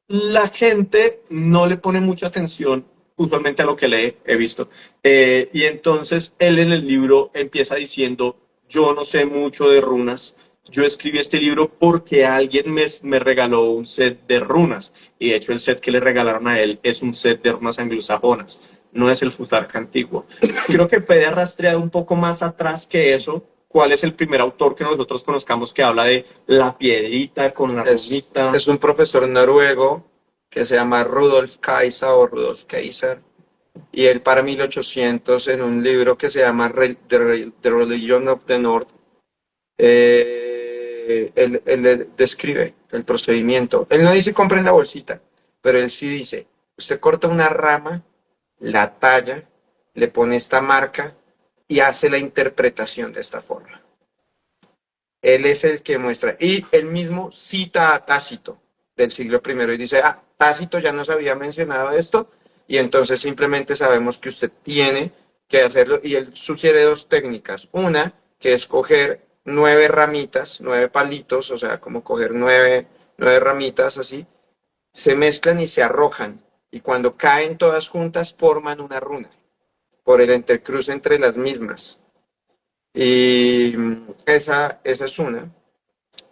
la gente no le pone mucha atención usualmente a lo que lee, he visto. Y entonces él en el libro empieza diciendo, yo no sé mucho de runas, yo escribí este libro porque alguien me regaló un set de runas. Y de hecho el set que le regalaron a él es un set de runas anglosajonas, no es el Futhark antiguo. Creo que puede rastrear un poco más atrás que eso. ¿Cuál es el primer autor que nosotros conozcamos que habla de la piedrita con la runita? Es un profesor noruego que se llama Rudolf Kaiser o Rudolf Kaiser, y él para 1800 en un libro que se llama The Religion of the North, él describe el procedimiento. Él no dice compren la bolsita, pero él sí dice, usted corta una rama, la talla, le pone esta marca y hace la interpretación de esta forma. Él es el que muestra, y él mismo cita a Tácito del siglo I y dice, Tácito ya nos había mencionado esto, y entonces simplemente sabemos que usted tiene que hacerlo, y él sugiere dos técnicas. Una, que es coger 9 ramitas, 9 palitos, o sea, como coger 9 ramitas así, se mezclan y se arrojan, y cuando caen todas juntas forman una runa, por el entrecruce entre las mismas. Y esa es una.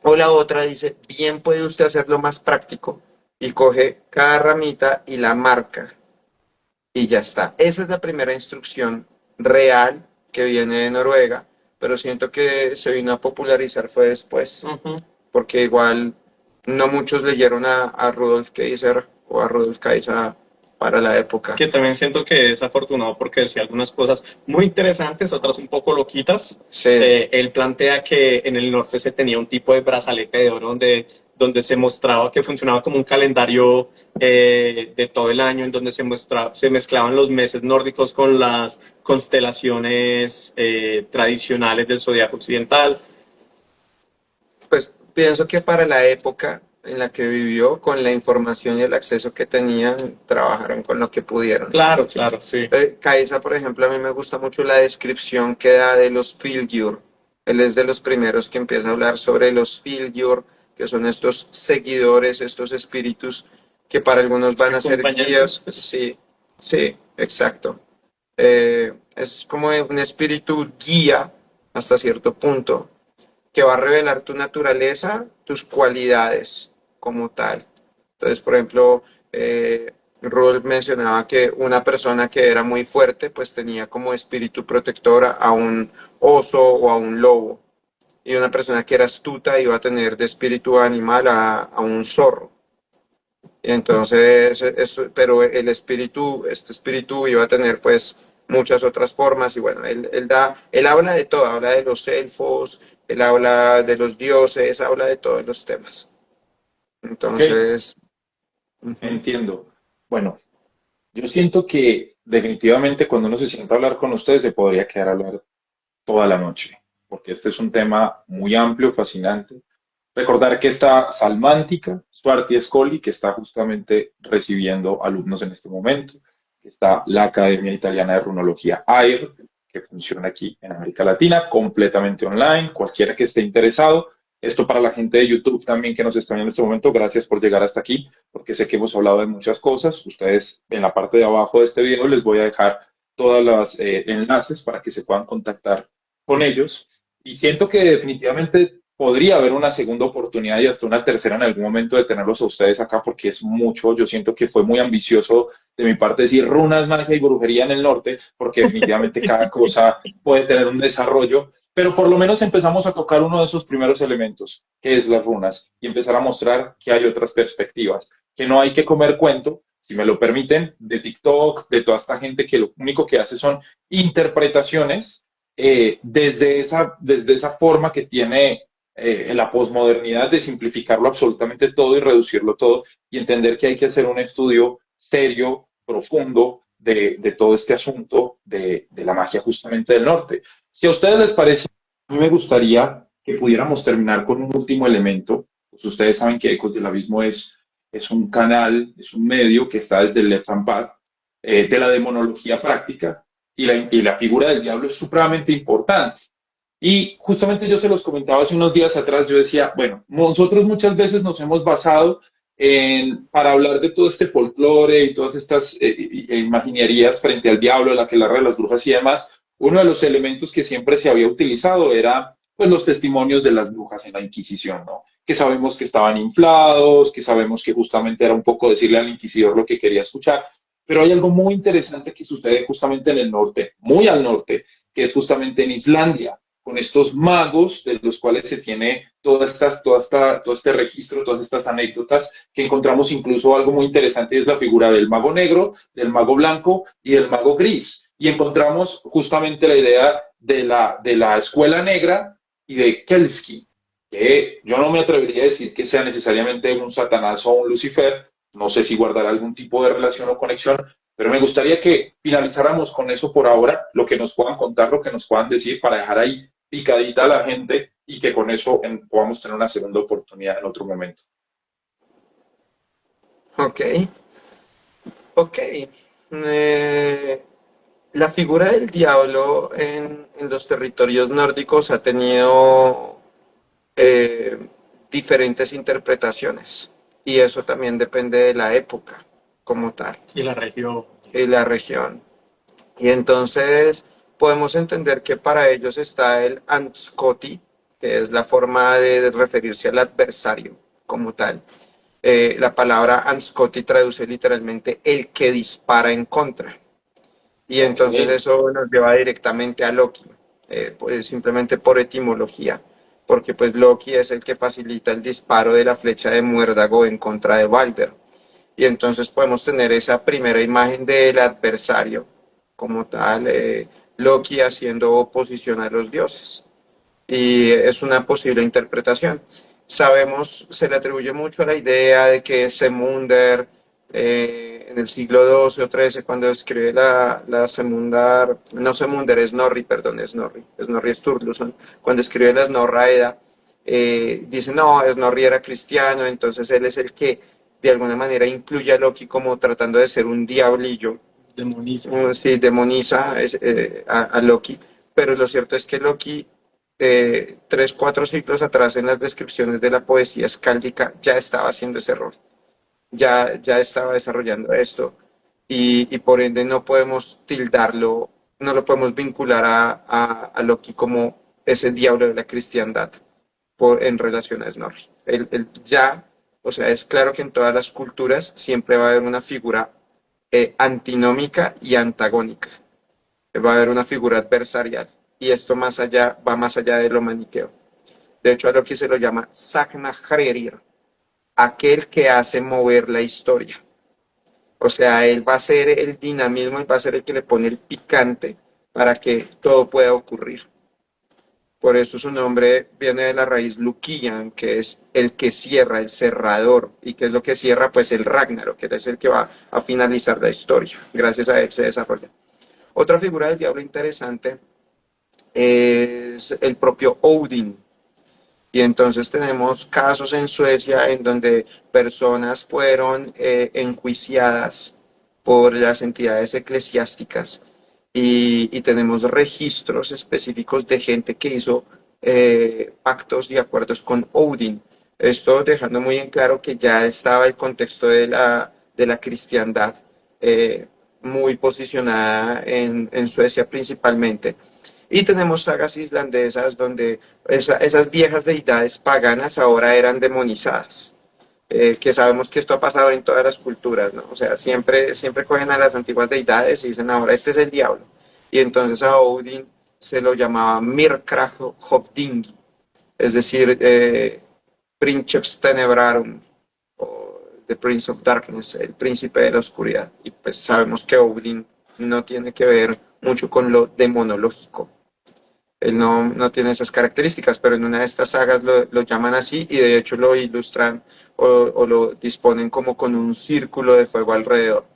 O la otra dice, bien puede usted hacerlo más práctico y coge cada ramita y la marca y ya está. Esa es la primera instrucción real que viene de Noruega, pero siento que se vino a popularizar fue después, porque igual no muchos leyeron a Rudolf Kaiser o a Rudolf Kaiser para la época. Que también siento que es afortunado porque decía algunas cosas muy interesantes, otras un poco loquitas. Sí. Él plantea que en el norte se tenía un tipo de brazalete de oro donde se mostraba que funcionaba como un calendario de todo el año, en donde se mezclaban los meses nórdicos con las constelaciones tradicionales del zodiaco occidental. Pues pienso que para la época en la que vivió, con la información y el acceso que tenían, trabajaron con lo que pudieron. Claro, claro, sí. Kaiser, por ejemplo, a mí me gusta mucho la descripción que da de los Fylgjur, Él es de los primeros que empieza a hablar sobre los Fylgjur, que son estos seguidores, estos espíritus que para algunos van a ser guías. Sí, sí, exacto. Es como un espíritu guía hasta cierto punto, que va a revelar tu naturaleza, tus cualidades como tal. Entonces, por ejemplo, Rule mencionaba que una persona que era muy fuerte, pues tenía como espíritu protector a un oso o a un lobo. Y una persona que era astuta iba a tener de espíritu animal a un zorro. Y entonces, pero el espíritu, este espíritu iba a tener pues muchas otras formas y bueno, él habla de todo, habla de los elfos, él habla de los dioses, habla de todos los temas. Ok, Entonces, ujú. entiendo. Bueno, yo siento que definitivamente cuando uno se sienta a hablar con ustedes se podría quedar a hablar toda la noche, porque este es un tema muy amplio, fascinante. Recordar que está Salmántica, Suarti Escoli, que está justamente recibiendo alumnos en este momento, que está la Academia Italiana de Runología AIR, que funciona aquí en América Latina, completamente online, cualquiera que esté interesado. Esto para la gente de YouTube también que nos está viendo en este momento, gracias por llegar hasta aquí, porque sé que hemos hablado de muchas cosas. Ustedes en la parte de abajo de este video les voy a dejar todos los enlaces para que se puedan contactar con ellos. Y siento que definitivamente podría haber una segunda oportunidad y hasta una tercera en algún momento de tenerlos a ustedes acá porque es mucho. Yo siento que fue muy ambicioso de mi parte decir runas, magia y brujería en el norte, porque definitivamente Sí. cada cosa puede tener un desarrollo, pero por lo menos empezamos a tocar uno de esos primeros elementos, que es las runas, y empezar a mostrar que hay otras perspectivas, que no hay que comer cuento, si me lo permiten, de TikTok, de toda esta gente que lo único que hace son interpretaciones desde esa forma que tiene la posmodernidad de simplificarlo absolutamente todo y reducirlo todo y entender que hay que hacer un estudio serio, profundo de todo este asunto de la magia justamente del norte. Si a ustedes les parece, a mí me gustaría que pudiéramos terminar con un último elemento. Pues ustedes saben que Ecos del Abismo es un canal, es un medio que está desde el Left and Path, de la demonología práctica, y la figura del diablo es supremamente importante. Y justamente yo se los comentaba hace unos días atrás, yo decía, bueno, nosotros muchas veces nos hemos basado para hablar de todo este folclore y todas estas imaginerías frente al diablo, la que de las brujas y demás, uno de los elementos que siempre se había utilizado era pues los testimonios de las brujas en la Inquisición, ¿no? Que sabemos que estaban inflados, que sabemos que justamente era un poco decirle al inquisidor lo que quería escuchar, pero hay algo muy interesante que sucede justamente en el norte, muy al norte, que es justamente en Islandia con estos magos de los cuales se tiene todo este registro, todas estas anécdotas, que encontramos incluso algo muy interesante, y es la figura del mago negro, del mago blanco y del mago gris. Y encontramos justamente la idea de la escuela negra y de Kelski, que yo no me atrevería a decir que sea necesariamente un Satanás o un Lucifer, no sé si guardará algún tipo de relación o conexión, pero me gustaría que finalizáramos con eso por ahora, lo que nos puedan contar, lo que nos puedan decir, para dejar ahí picadita a la gente y que con eso podamos tener una segunda oportunidad en otro momento. Ok, ok. La figura del diablo en los territorios nórdicos ha tenido eh, diferentes interpretaciones y eso también depende de la época como tal Y la región. y la región. Y entonces podemos entender que para ellos está el Anscoti, que es la forma de referirse al adversario como tal. La palabra Anscoti traduce literalmente el que dispara en contra. Y entonces Okay. eso nos lleva directamente a Loki, pues simplemente por etimología, porque pues Loki es el que facilita el disparo de la flecha de muérdago en contra de Balder. Y entonces podemos tener esa primera imagen del adversario, como tal, Loki haciendo oposición a los dioses. Y es una posible interpretación. Sabemos, se le atribuye mucho a la idea de que Semundar, en el siglo XII o XIII, cuando escribe la Semundar, no Semundar, es Snorri, perdón, es Snorri Sturluson, cuando escribe la Snorra Edda, dice, no, Snorri era cristiano, entonces él es el que de alguna manera incluye a Loki como tratando de ser un diablillo. Demoniza. Sí, demoniza a Loki, pero lo cierto es que Loki 3, 4 siglos atrás en las descripciones de la poesía escáldica ya estaba haciendo ese rol, ya estaba desarrollando esto y por ende no podemos tildarlo, no lo podemos vincular a Loki como ese diablo de la cristiandad en relación a Snorri. O sea, es claro que en todas las culturas siempre va a haber una figura antinómica y antagónica. Va a haber una figura adversarial. Y esto va más allá de lo maniqueo. De hecho, a lo que se lo llama Sagna Hrerir, aquel que hace mover la historia. O sea, él va a ser el dinamismo, él va a ser el que le pone el picante para que todo pueda ocurrir. Por eso su nombre viene de la raíz Lukian, que es el que cierra, el cerrador. ¿Y qué es lo que cierra? Pues el Ragnarok, que es el que va a finalizar la historia. Gracias a él se desarrolla. Otra figura del diablo interesante es el propio Odin. Y entonces tenemos casos en Suecia en donde personas fueron enjuiciadas por las entidades eclesiásticas y tenemos registros específicos de gente que hizo pactos y acuerdos con Odin. Esto dejando muy en claro que ya estaba el contexto de la cristiandad muy posicionada en Suecia principalmente. Y tenemos sagas islandesas donde esas viejas deidades paganas ahora eran demonizadas. Que sabemos que esto ha pasado en todas las culturas, ¿no? O sea, siempre cogen a las antiguas deidades y dicen, ahora este es el diablo. Y entonces a Odin se lo llamaba Myrkrach-Hofdingi, es decir, Princeps Tenebrarum, o The Prince of Darkness, el príncipe de la oscuridad. Y pues sabemos que Odin no tiene que ver mucho con lo demonológico. Él no tiene esas características, pero en una de estas sagas lo llaman así y de hecho lo ilustran o lo disponen como con un círculo de fuego alrededor,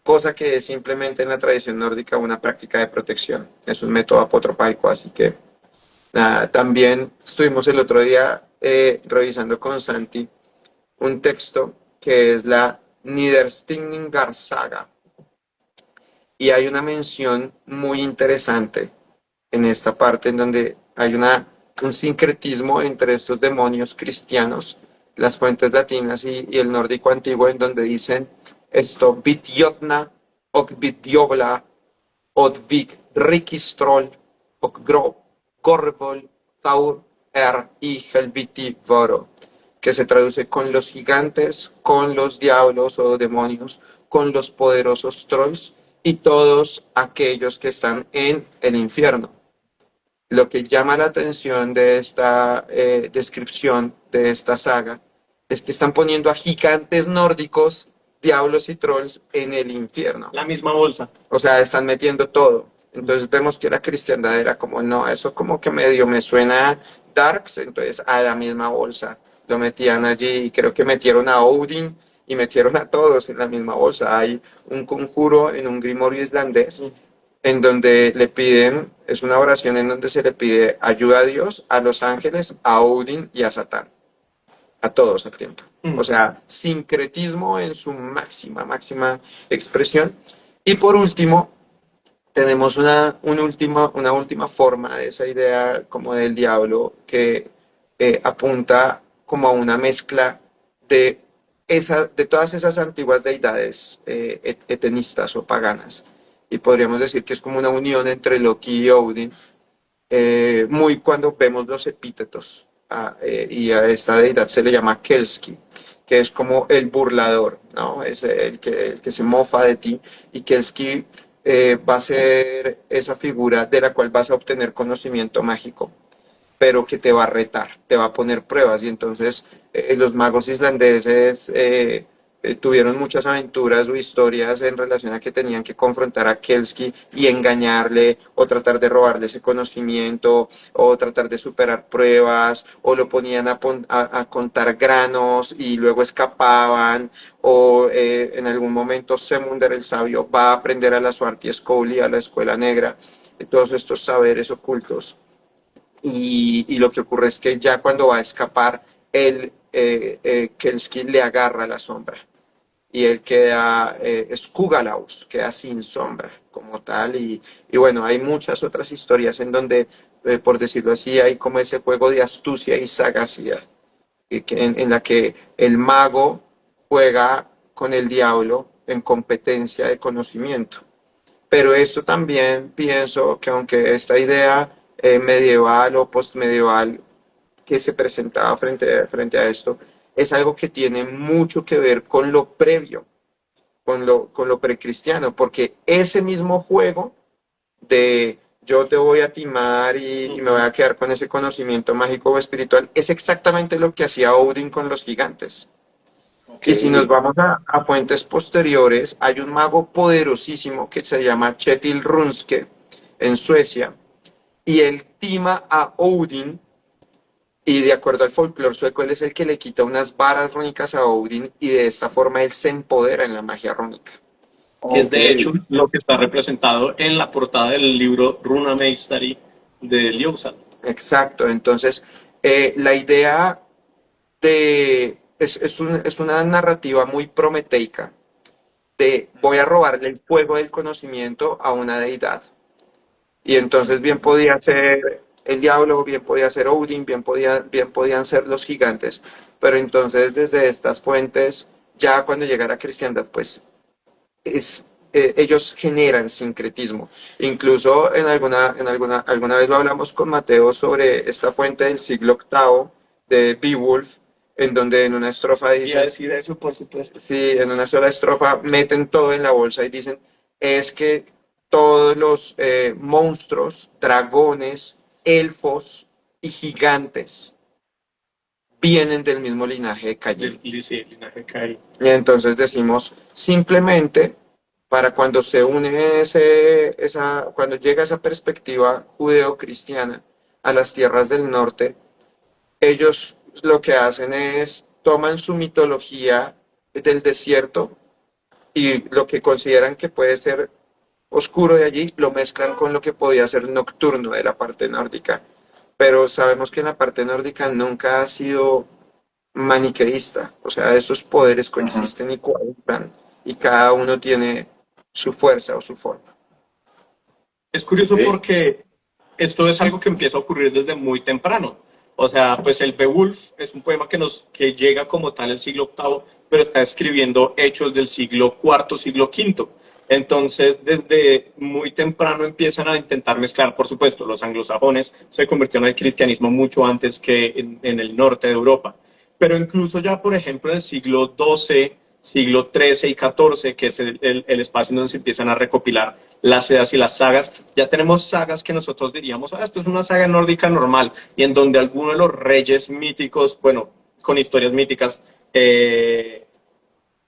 cosa que es simplemente en la tradición nórdica una práctica de protección. Es un método apotropaico, así que nada, también estuvimos el otro día revisando con Santi un texto que es la Nidarstigningar Saga y hay una mención muy interesante en esta parte en donde hay un sincretismo entre estos demonios cristianos, las fuentes latinas y el nórdico antiguo, en donde dicen esto, Vitjotna och Vitjovla och Rikistrol och Gorvol Taur y Helviti Voro, que se traduce con los gigantes, con los diablos o demonios, con los poderosos trolls y todos aquellos que están en el infierno. Lo que llama la atención de esta descripción de esta saga es que están poniendo a gigantes nórdicos, diablos y trolls en el infierno. La misma bolsa. O sea, están metiendo todo. Entonces vemos que la cristiandad era como, no, eso como que medio me suena darks, entonces a la misma bolsa lo metían allí y creo que metieron a Odin y metieron a todos en la misma bolsa. Hay un conjuro en un grimorio islandés en donde le piden, es una oración en donde se le pide ayuda a Dios, a los ángeles, a Odin y a Satán, a todos al tiempo. O sea, sincretismo en su máxima expresión. Y por último, tenemos una última forma de esa idea como del diablo que apunta como a una mezcla de todas esas antiguas deidades hetenistas o paganas. Y podríamos decir que es como una unión entre Loki y Odin, muy cuando vemos los epítetos, y a esta deidad se le llama Kelski, que es como el burlador, ¿no? Es el que se mofa de ti, y Kelski va a ser esa figura de la cual vas a obtener conocimiento mágico, pero que te va a retar, te va a poner pruebas, y entonces los magos islandeses tuvieron muchas aventuras o historias en relación a que tenían que confrontar a Kelski y engañarle o tratar de robarle ese conocimiento o tratar de superar pruebas o lo ponían a contar granos y luego escapaban o en algún momento Semundar el sabio va a aprender a la Svarti Skóli, a la escuela negra, todos estos saberes ocultos y lo que ocurre es que ya cuando va a escapar Kelski le agarra la sombra y él queda Skugalaus, queda sin sombra como tal y bueno, hay muchas otras historias en donde por decirlo así, hay como ese juego de astucia y sagacidad, en la que el mago juega con el diablo en competencia de conocimiento. Pero esto también pienso que aunque esta idea medieval o postmedieval que se presentaba frente a esto, es algo que tiene mucho que ver con lo previo, con lo precristiano, porque ese mismo juego de yo te voy a timar y me voy a quedar con ese conocimiento mágico o espiritual, es exactamente lo que hacía Odin con los gigantes. Y si nos vamos a fuentes posteriores, hay un mago poderosísimo que se llama Kjetil Runske en Suecia, y él tima a Odin, y de acuerdo al folclore sueco, él es el que le quita unas varas rúnicas a Odin, y de esta forma él se empodera en la magia rúnica. Que es de hecho lo que está representado en la portada del libro Runameistari de Ljósal. Exacto, entonces la idea es una narrativa muy prometeica de voy a robarle el fuego del conocimiento a una deidad. Y entonces bien podía ser el diablo, bien podía ser Odin, bien podían ser los gigantes. Pero entonces desde estas fuentes, ya cuando llegara a cristiandad, pues ellos generan sincretismo. Incluso alguna vez lo hablamos con Mateo sobre esta fuente del siglo VIII de Beowulf, en donde en una estrofa dice, decir eso, por supuesto. sí, en una sola estrofa meten todo en la bolsa y dicen, es que todos los monstruos, dragones, elfos y gigantes vienen del mismo linaje de Caín. Sí, linaje de Caín. Y entonces decimos, simplemente para cuando se une cuando llega esa perspectiva judeo-cristiana a las tierras del norte, ellos lo que hacen es toman su mitología del desierto y lo que consideran que puede ser oscuro de allí, lo mezclan con lo que podía ser nocturno de la parte nórdica. Pero sabemos que en la parte nórdica nunca ha sido maniqueísta, o sea, esos poderes coexisten y cohabitan, y cada uno tiene su fuerza o su forma. Es curioso porque esto es algo que empieza a ocurrir desde muy temprano. O sea, pues el Beowulf es un poema que llega como tal el siglo VIII, pero está escribiendo hechos del siglo IV, siglo V. Entonces, desde muy temprano empiezan a intentar mezclar, por supuesto, los anglosajones se convirtieron al cristianismo mucho antes que en el norte de Europa. Pero incluso ya, por ejemplo, en el siglo XII, siglo XIII y XIV, que es el espacio donde se empiezan a recopilar las edas y las sagas, ya tenemos sagas que nosotros diríamos, esto es una saga nórdica normal, y en donde algunos de los reyes míticos, bueno, con historias míticas,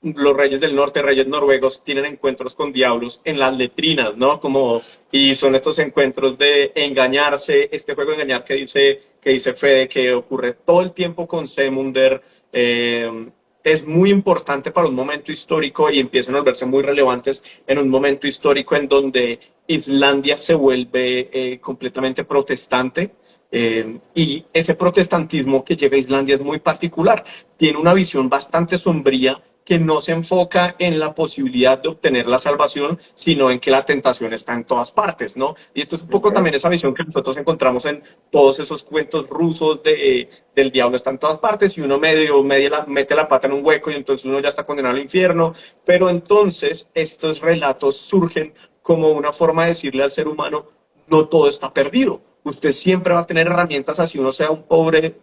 los reyes del norte, reyes noruegos, tienen encuentros con diablos en las letrinas, ¿no? Y son estos encuentros de engañarse, este juego de engañar que dice Fede, que ocurre todo el tiempo con Semunder, es muy importante para un momento histórico y empiezan a volverse muy relevantes en un momento histórico en donde Islandia se vuelve completamente protestante. Y ese protestantismo que llega a Islandia es muy particular. Tiene una visión bastante sombría que no se enfoca en la posibilidad de obtener la salvación, sino en que la tentación está en todas partes, ¿no? Y esto es un poco también esa visión que nosotros encontramos en todos esos cuentos rusos del diablo está en todas partes y uno mete la pata en un hueco y entonces uno ya está condenado al infierno. Pero entonces estos relatos surgen como una forma de decirle al ser humano, no todo está perdido. Usted siempre va a tener herramientas, así uno sea un pobre,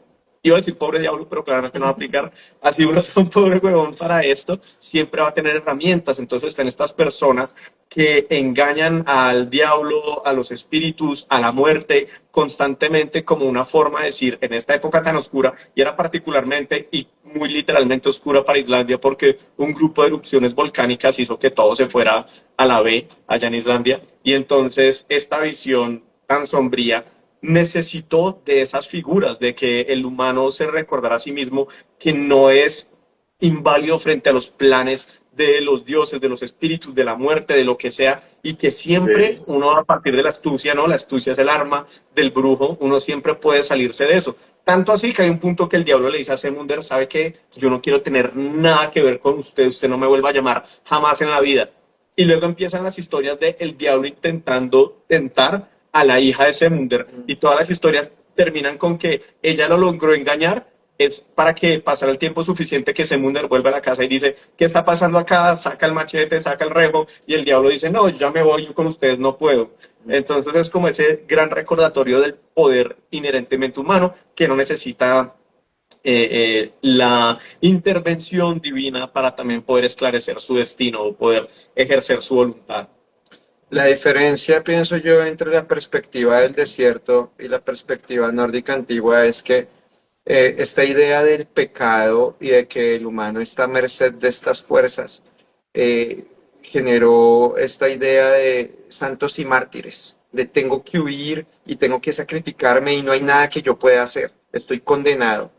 iba a decir pobre diablo, pero claramente no va a aplicar, así uno sea un pobre huevón para esto, siempre va a tener herramientas. Entonces están estas personas que engañan al diablo, a los espíritus, a la muerte, constantemente como una forma de decir, en esta época tan oscura, y era particularmente y muy literalmente oscura para Islandia, porque un grupo de erupciones volcánicas hizo que todo se fuera a la B allá en Islandia, y entonces esta visión tan sombría necesitó de esas figuras, de que el humano se recordara a sí mismo que no es inválido frente a los planes de los dioses, de los espíritus, de la muerte, de lo que sea, y que siempre uno a partir de la astucia, ¿no? La astucia es el arma del brujo, uno siempre puede salirse de eso. Tanto así que hay un punto que el diablo le dice a Semunder, ¿sabe qué? Yo no quiero tener nada que ver con usted, usted no me vuelva a llamar jamás en la vida. Y luego empiezan las historias de el diablo intentando tentar a la hija de Semunder y todas las historias terminan con que ella lo logró engañar, es para que pasara el tiempo suficiente que Semunder vuelva a la casa y dice, ¿qué está pasando acá? Saca el machete, saca el rejo, y el diablo dice, no, yo ya me voy, yo con ustedes no puedo. Entonces es como ese gran recordatorio del poder inherentemente humano que no necesita la intervención divina para también poder esclarecer su destino o poder ejercer su voluntad. La diferencia, pienso yo, entre la perspectiva del desierto y la perspectiva nórdica antigua es que esta idea del pecado y de que el humano está a merced de estas fuerzas generó esta idea de santos y mártires, de tengo que huir y tengo que sacrificarme y no hay nada que yo pueda hacer, estoy condenado.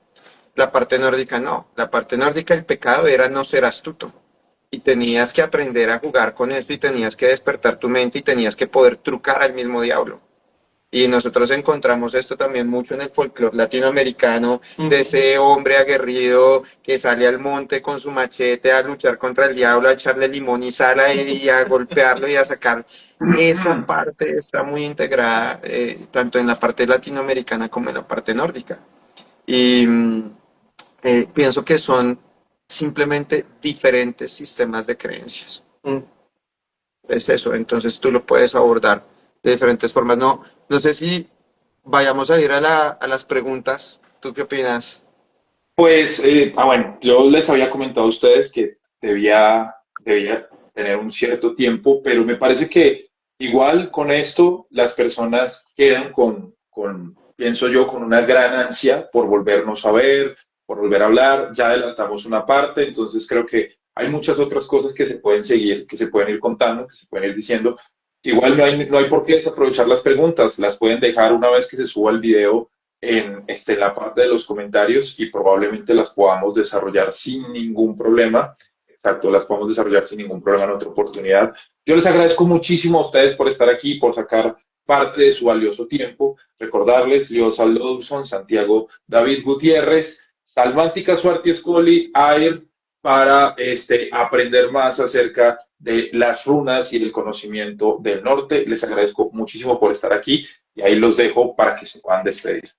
La parte nórdica no, la parte nórdica el pecado era no ser astuto y tenías que aprender a jugar con esto y tenías que despertar tu mente y tenías que poder trucar al mismo diablo. Y nosotros encontramos esto también mucho en el folclore latinoamericano, de ese hombre aguerrido que sale al monte con su machete a luchar contra el diablo, a echarle limón y sal a él y a golpearlo y a sacar. Esa parte está muy integrada tanto en la parte latinoamericana como en la parte nórdica. Y pienso que son simplemente diferentes sistemas de creencias. Es eso, entonces tú lo puedes abordar de diferentes formas. No sé si vayamos a ir a las preguntas. ¿Tú qué opinas? Pues, bueno, yo les había comentado a ustedes que debía tener un cierto tiempo, pero me parece que igual con esto las personas quedan pienso yo, con una gran ansia por volvernos a ver, por volver a hablar. Ya adelantamos una parte, entonces creo que hay muchas otras cosas que se pueden seguir, que se pueden ir contando, que se pueden ir diciendo. Igual no hay por qué desaprovechar las preguntas, las pueden dejar una vez que se suba el video en la parte de los comentarios y probablemente las podamos desarrollar sin ningún problema. Exacto, las podemos desarrollar sin ningún problema en otra oportunidad. Yo les agradezco muchísimo a ustedes por estar aquí, por sacar parte de su valioso tiempo. Recordarles, Liosa Lodson, Santiago David Gutiérrez, Salmántica Suarti Escoli, AIR, para aprender más acerca de las runas y el conocimiento del norte. Les agradezco muchísimo por estar aquí y ahí los dejo para que se puedan despedir.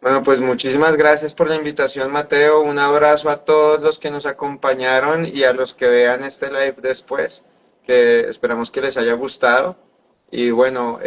Bueno, pues muchísimas gracias por la invitación, Mateo. Un abrazo a todos los que nos acompañaron y a los que vean este live después, que esperamos que les haya gustado. Y bueno,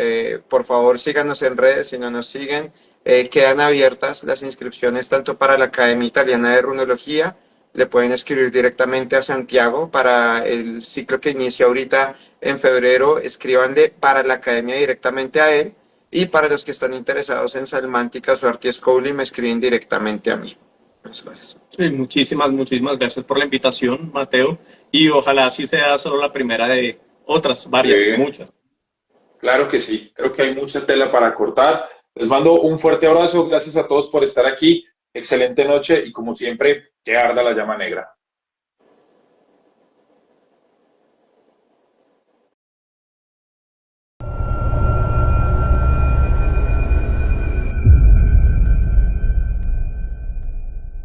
por favor síganos en redes si no nos siguen. Quedan abiertas las inscripciones tanto para la Academia Italiana de Runología. Le pueden escribir directamente a Santiago para el ciclo que inicia ahorita en febrero. Escríbanle para la Academia directamente a él. Y para los que están interesados en Salmántica Suarti Escoli, me escriben directamente a mí. Sí, muchísimas gracias por la invitación, Mateo. Y ojalá así sea solo la primera de otras, varias, Sí, muchas. claro que sí, creo que hay mucha tela para cortar. Les mando un fuerte abrazo, gracias a todos por estar aquí. Excelente noche y como siempre, que arda la llama negra.